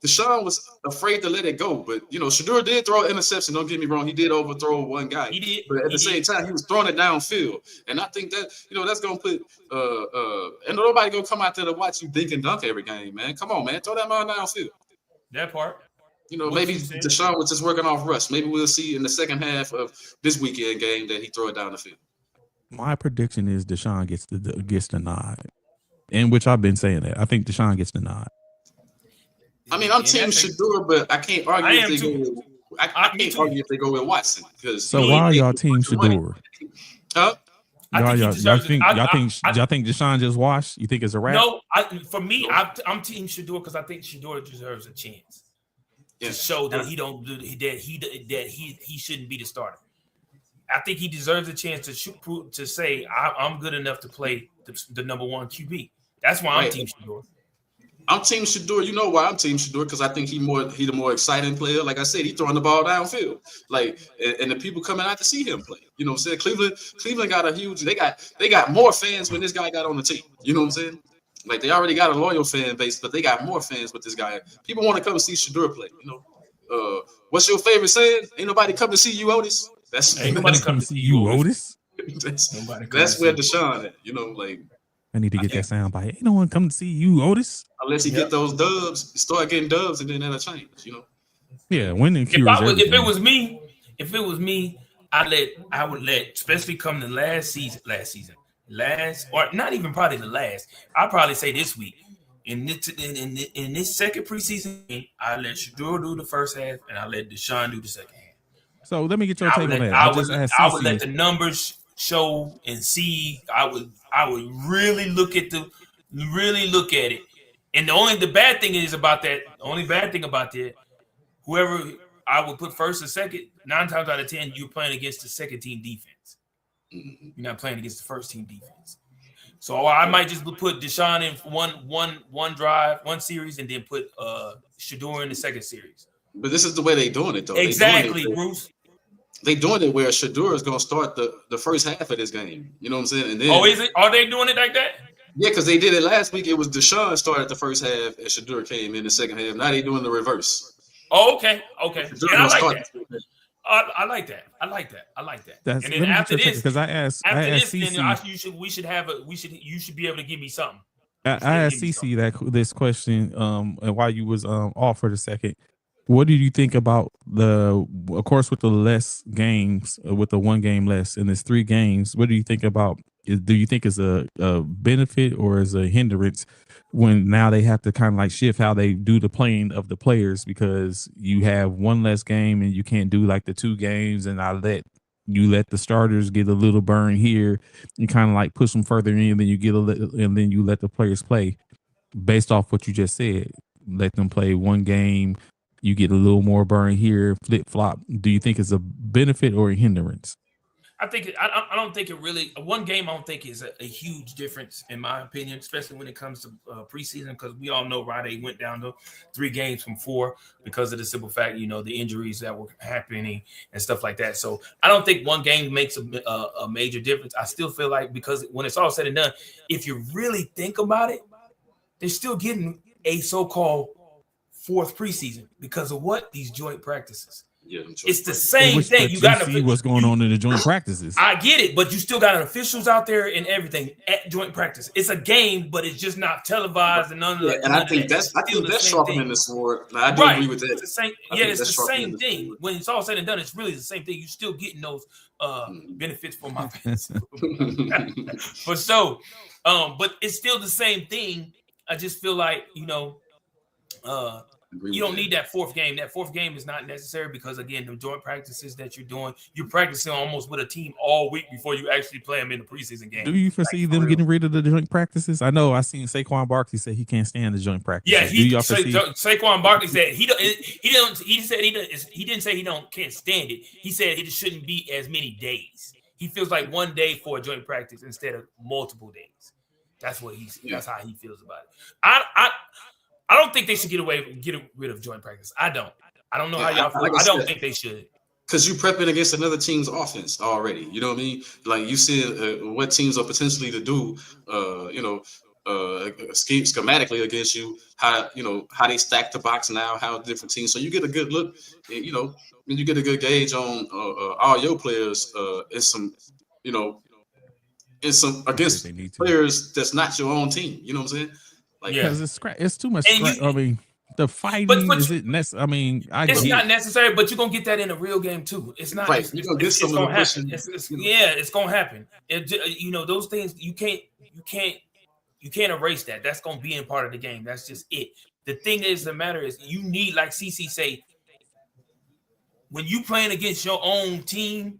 Deshaun was afraid to let it go, but Shedeur did throw an interception. Don't get me wrong; he did overthrow one guy. He did, but at the same time, he was throwing it downfield, and I think that that's gonna put and nobody gonna come out there to watch you dink and dunk every game, man. Come on, man, throw that man downfield. That part. Maybe Deshaun was just working off rust. Maybe we'll see in the second half of this weekend game that he throw it down the field. My prediction is Deshaun gets the nod, in which I've been saying that. I think Deshaun gets the nod. I mean, I'm team Shedeur, but I can't argue if they go with Watson. So why are y'all team Shedeur? Huh? Y'all think Deshaun just washed? You think it's a wrap? No, I'm team Shedeur because I think Shedeur deserves a chance to show that he shouldn't be the starter. I think he deserves a chance to say I'm good enough to play the number one QB. That's why I'm team Shedeur. I'm team Shedeur. You know why I'm team Shedeur? Because I think he the more exciting player. Like I said, he throwing the ball downfield. Like, and the people coming out to see him play. You know what I'm saying? Cleveland got a huge. They got more fans when this guy got on the team. You know what I'm saying? Like they already got a loyal fan base, but they got more fans with this guy. People want to come see Shedeur play. What's your favorite saying? Ain't nobody come to see you, Otis. Ain't nobody come to see you, Otis. That's where Deshaun at. Like. I need to get that sound bite. Ain't no one come to see you, Otis. Unless he get those dubs, start getting dubs, and then that'll change. Yeah, winning. If it was me, I would let, especially come to last season, or not even probably the last. I'd probably say this week in this second preseason game, I let Shedeur do the first half, and I let Deshaun do the second half. So let me get your take on that. I would let the numbers show and see. I would really look at it. And the bad thing about that, whoever I would put first or second, 9 times out of 10, you're playing against the second team defense. You're not playing against the first team defense. So I might just put Deshaun in one drive, one series, and then put Shedeur in the second series. But this is the way they're doing it, though. Exactly, Bruce. They doing it where Shedeur is going to start the first half of this game. You know what I'm saying? And then, is it? Are they doing it like that? Yeah, because they did it last week. It was Deshaun started the first half, and Shedeur came in the second half. Now they're doing the reverse. Oh, okay. And I like that. I like that. That's, and then after this, because I asked CC, you should be able to give me something. I asked CC this question, and while you was off for the second. What do you think about of course, with the less games, with the one game less, and there's 3 games? What do you think about? Do you think it's a benefit or is a hindrance when now they have to kind of like shift how they do the playing of the players because you have one less game and you can't do like the 2 games, and let the starters get a little burn here, you kind of like push them further in, then and then you let the players play based off what you just said. Let them play one game. You get a little more burn here, flip flop. Do you think it's a benefit or a hindrance? I think I don't think it really one game. I don't think is a huge difference in my opinion, especially when it comes to preseason, because we all know Rade went down to 3 games from 4 because of the simple fact, the injuries that were happening and stuff like that. So I don't think one game makes a major difference. I still feel like because when it's all said and done, if you really think about it, they're still getting a so-called 4th preseason because of what? These joint practices. Yeah, it's the same thing. You got to see what's going on in the joint practices. I get it, but you still got officials out there and everything at joint practice. It's a game, but it's just not televised and none of that. And I think that's sharpening the sword. I do agree with that. It's the same. Yeah, it's the same thing. When it's all said and done, it's really the same thing. You're still getting those benefits from my fans. But it's still the same thing. I just feel like you don't need that 4th game. That 4th game is not necessary because, again, the joint practices that you're doing, you're practicing almost with a team all week before you actually play them in the preseason game. Do you foresee them getting rid of the joint practices? I know I seen Saquon Barkley say he can't stand the joint practices. Yeah, Saquon Barkley said he didn't say he can't stand it. He said it shouldn't be as many days. He feels like one day for a joint practice instead of multiple days. That's what that's how he feels about it. I don't think they should get rid of joint practice. I don't know how y'all feel. I don't think they should. Because you're prepping against another team's offense already. You know what I mean? Like you see what teams are potentially to do, schematically against you, how they stack the box now, how different teams. So you get a good look, and you get a good gauge on all your players against players that's not your own team. You know what I'm saying? Because it's too much. I mean, the fighting is it necessary? I mean, it's not necessary, but you're gonna get that in a real game too. It's not. Right. You're gonna get some of the happen. It's gonna happen. Those things you can't erase that. That's gonna be in part of the game. That's just it. The thing is, the matter is, you need, like CC say, when you playing against your own team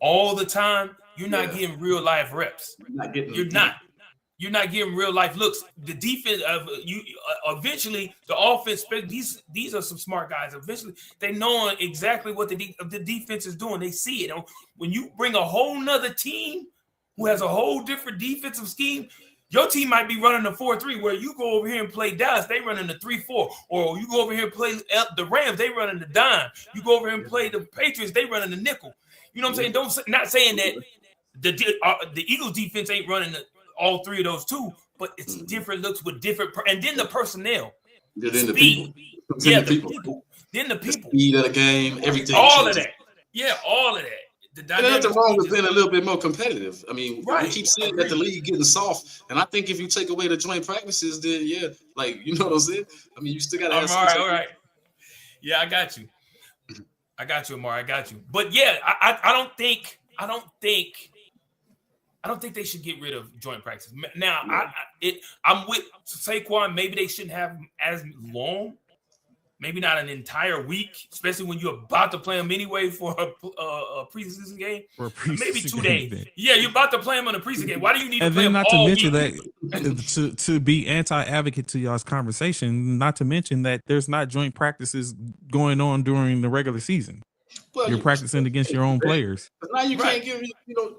all the time, you're not getting real life reps. You're not getting real life looks. The defense eventually the offense. These are some smart guys. Eventually, they know exactly what the defense is doing. They see it. When you bring a whole nother team who has a whole different defensive scheme, your team might be running a 4-3, where you go over here and play Dallas, they running a 3-4, or you go over here and play the Rams, they running the dime. You go over here and play the Patriots, they running the nickel. You know what I'm saying? Not saying that the Eagles defense ain't running all 3 of those too, but it's different looks with different, and then the personnel, then the people, then the people, the speed of the game, everything, all of that. There's nothing wrong with being a little bit more competitive. I mean, we keep saying that the league getting soft, and I think if you take away the joint practices, then you know what I'm saying. I mean, you still got to have. All right. Yeah, I got you, Amar. I got you. But yeah, I don't think they should get rid of joint practice. Now, I'm with Saquon. Maybe they shouldn't have as long. Maybe not an entire week, especially when you're about to play them anyway for a preseason game. Maybe 2 days. Yeah, you're about to play them on a preseason game. Why do you need to play them all week? And then not to mention that, to be anti-advocate to y'all's conversation, not to mention that there's not joint practices going on during the regular season. Well, you're practicing against your own players. But now you can't give,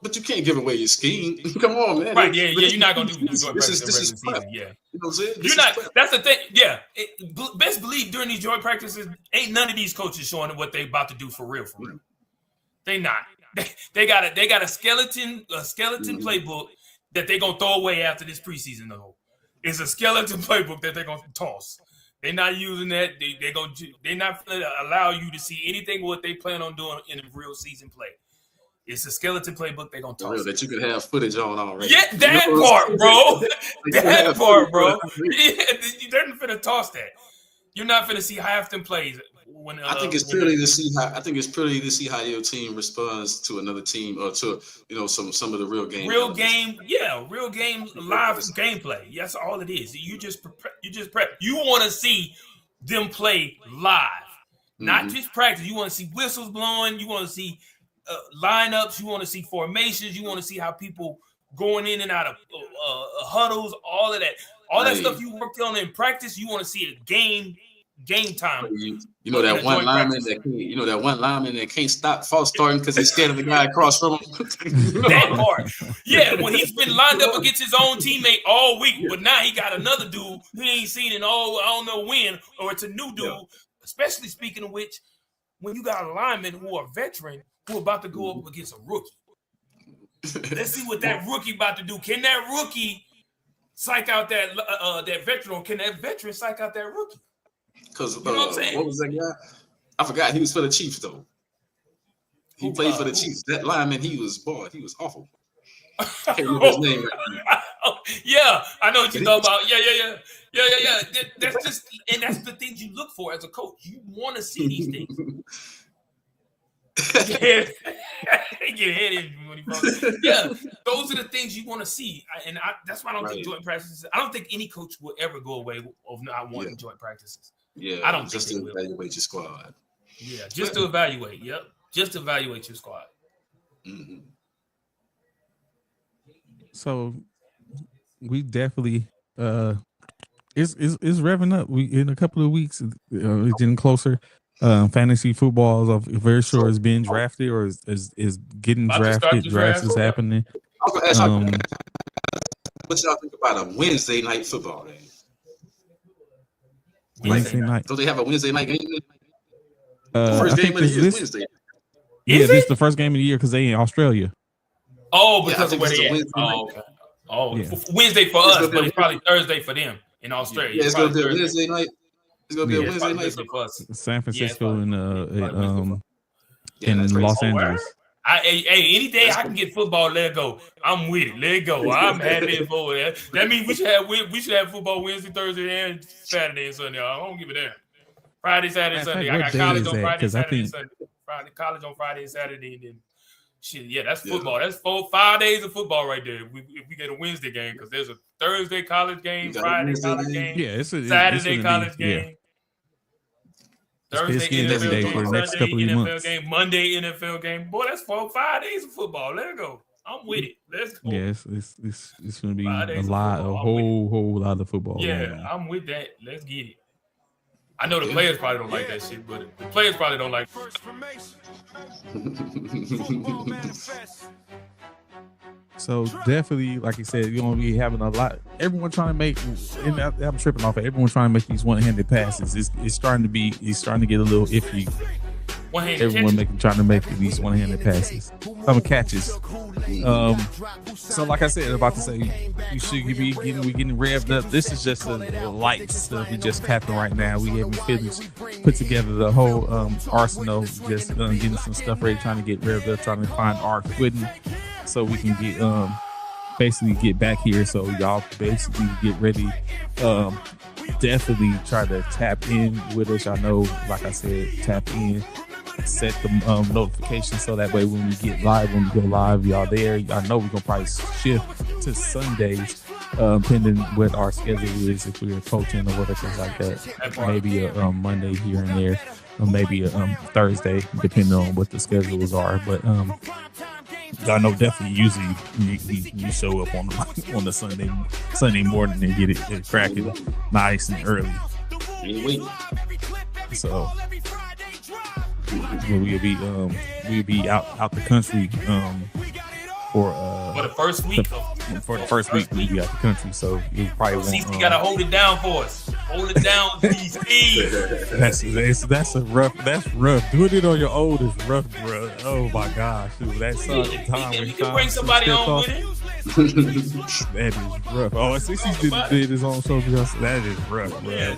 but you can't give away your scheme. Come on, man. Right? Yeah. You're not gonna do this is prep. Yeah. You know what I'm saying? You're not. That's the thing. Yeah. Best believe during these joint practices, ain't none of these coaches showing what they about to do for real. They not. They got a skeleton playbook that they gonna throw away after this preseason. Though, it's a skeleton playbook that they're gonna toss. They're not using that. They're not going to allow you to see anything what they plan on doing in a real season play. It's a skeleton playbook they're going to toss. That you can have footage on already. Yeah, that part, bro. That part, bro. They're not going to toss that. You're not going to see half them plays. I think it's purely to see how. I think it's purely to see how your team responds to another team or to some of the real game. Real game live gameplay. That's all it is. You just prep. You want to see them play live, not just practice. You want to see whistles blowing. You want to see lineups. You want to see formations. You want to see how people going in and out of huddles. All of that. All that stuff you worked on in practice. You want to see a game game time. You know that one lineman that can't stop false starting because he's scared of the guy across from him. That part. Yeah, when he's been lined up against his own teammate all week, but now he got another dude he ain't seen in I don't know when, or it's a new dude. Yeah. Especially speaking of which, when you got a lineman who are veteran who are about to go up against a rookie. Let's see what that rookie about to do. Can that rookie psych out that veteran, or can that veteran psych out that rookie? Because what was that guy? I forgot. He was for the Chiefs though. He played for the Chiefs. That lineman, he was awful. I can't remember his name right now. Yeah, I know what you're talking about. Yeah. That's just, and that's the things you look for as a coach. You want to see these things. Get headed when he yeah, those are the things you want to see, and that's why I don't think joint practices. I don't think any coach will ever go away of not wanting joint practices. Yeah, I don't just think to evaluate your squad. Yeah, just to evaluate. Yep, just to evaluate your squad. Mm-hmm. So we definitely it's revving up. We in a couple of weeks, it's getting closer. Fantasy football is very sure is being drafted or is getting drafted. Drafts is happening. I was gonna ask y'all, what y'all think about a Wednesday night football game? Wednesday night. Do they have a Wednesday night game? First game of the year is Wednesday. Yeah, this is the first game of the year because they in Australia. Oh, because of where they at. Oh, okay. Oh, yeah. Wednesday for us, but it's probably Thursday for them in Australia. Yeah, it's gonna be a Wednesday night. It's gonna be a Wednesday night for us. San Francisco and in Los Angeles. Any day I can get football, let go. I'm with it. Let go. I'm happy for that. That means we should have football Wednesday, Thursday, and Saturday and Sunday. I don't give a damn. Friday, Saturday, Sunday. I got college on Friday, Saturday, and Sunday. College on Friday and Saturday, and then shit. Yeah, that's football. That's 5 days of football right there. If we get a Wednesday game, because there's a Thursday college game, Friday college game, Saturday college game. Thursday NFL game, for the next Sunday couple of NFL months. game, Monday NFL game. Boy, that's 5 days of football. Let it go. I'm with it. Let's go. Yeah, it's going to be a whole lot of football. Yeah, I'm with that. Let's get it. I know the players probably don't like that shit, but the players probably don't like So definitely, like you said, you're gonna be having a lot. Everyone trying to make, and I'm tripping off it. Everyone trying to make these one-handed passes. It's starting to get a little iffy. Everyone trying to make these one-handed passes. Some catches. So like I said, about to say, we getting revved up. This is just the light stuff. We just tapping right now. We haven't finished put together the whole arsenal. Just getting some stuff ready, trying to get revved up, trying to find our footing, so we can get basically get back here. So y'all basically get ready. Definitely try to tap in with us. I know, like I said, tap in. Set the notifications so that way when we go live, y'all there. I know we're gonna probably shift to Sundays, depending what our schedule is, if we're coaching or whatever like that. Maybe a Monday here and there, or maybe a Thursday, depending on what the schedules are. But I know definitely usually we show up on the Sunday morning and get it cracking nice and early. So we'll be out the country for the first week. For the first week we'll be out the country, so you probably won't. CC gotta hold it down for us. Hold it down, CC. That's rough. Doing it on your own is rough, bro. Oh my gosh, dude, that's the time. You can bring somebody on with it. That is rough. Oh, CC did his own show because that is rough, bro. Yeah.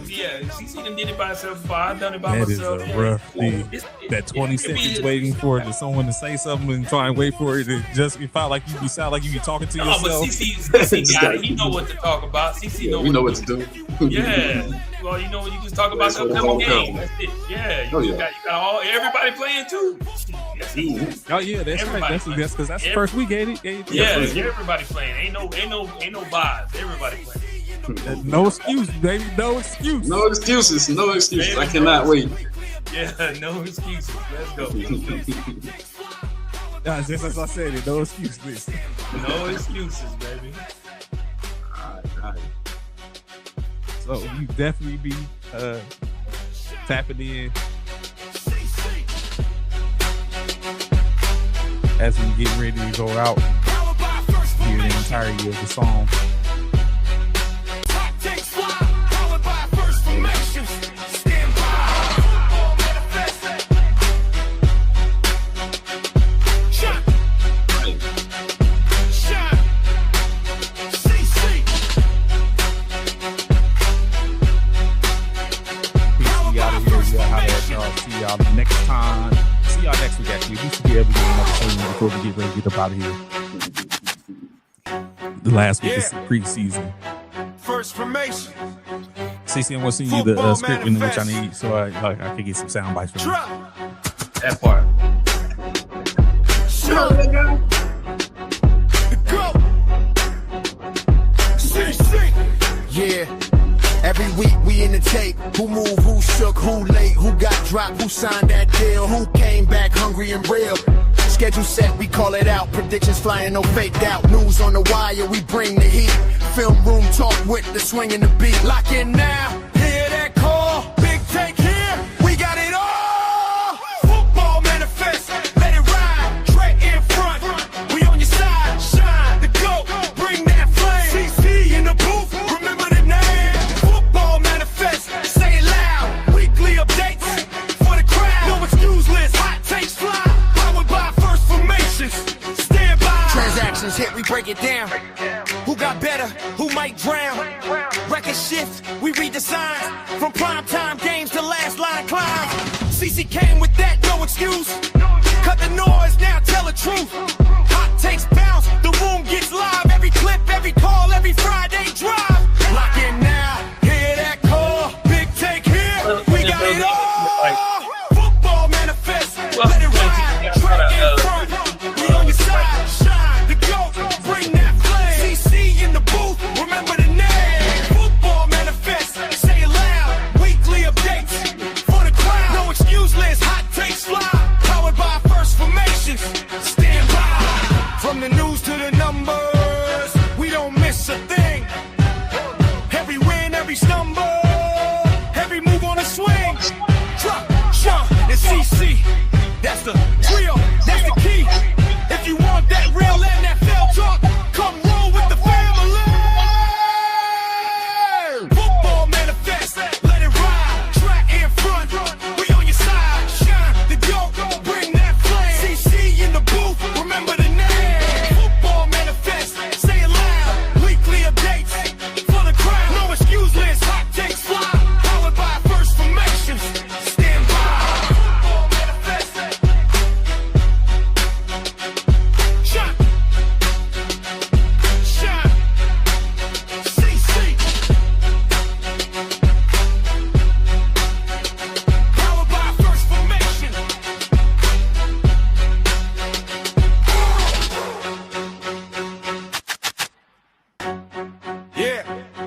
CC done did it by herself. I've done it by myself. That is a rough thing. That 20 seconds waiting for someone to say something and try and wait for it to just sound like you be talking to yourself. But CC got it. He know what to talk about. CC know what to do. Yeah. Well, you know when you just talk about the upcoming game. That's it. Yeah. You got everybody playing too. Oh yeah, that's right. That's because that's the first week, ain't it? Yeah, everybody playing. Ain't no vibes. Everybody playing. No excuse, baby. No excuse. No excuses. No excuses. I cannot wait. Yeah, no excuses. Let's go. Just as I said it, no excuses. No excuses, baby. All right. So you definitely be Tap it in. As we get ready to go out, hear the entirety of the song. See y'all next time. See y'all next week, actually. We should be able to get another show before we get ready to get up out of here. The last week is preseason. First formation. CC, I'm going to send you the script in which I need so I can get some sound bites from you. That part. Sure. Go. Yeah. Every week we in the tape. Who moved, who shook, who late, who got dropped, who signed that deal, who came back hungry and real. Schedule set, we call it out. Predictions flying, no faked out. News on the wire, we bring the heat. Film room talk with the swing and the beat. Lock in now, hear that call. Big take here, we got it all. Football manifest, let it ride. Trey in front, we on your side. Shine the GOAT, bring that flame. CC in the booth, remember the name. Football manifest, say it loud. Weekly updates for the crowd. No excuse list, hot takes fly. Powered by First Formations, stand by. Transactions hit, we break it down. Who got better? Who might drown? Record shift, we read the signs. From primetime games to last line climbs. CC came with that, no excuse. Cut the noise, now tell the truth. Hot takes bounce, the room gets live. Every clip, every call, every Friday drive. Lock in now, hear that call. Big take here, we got it all. Football manifest, let it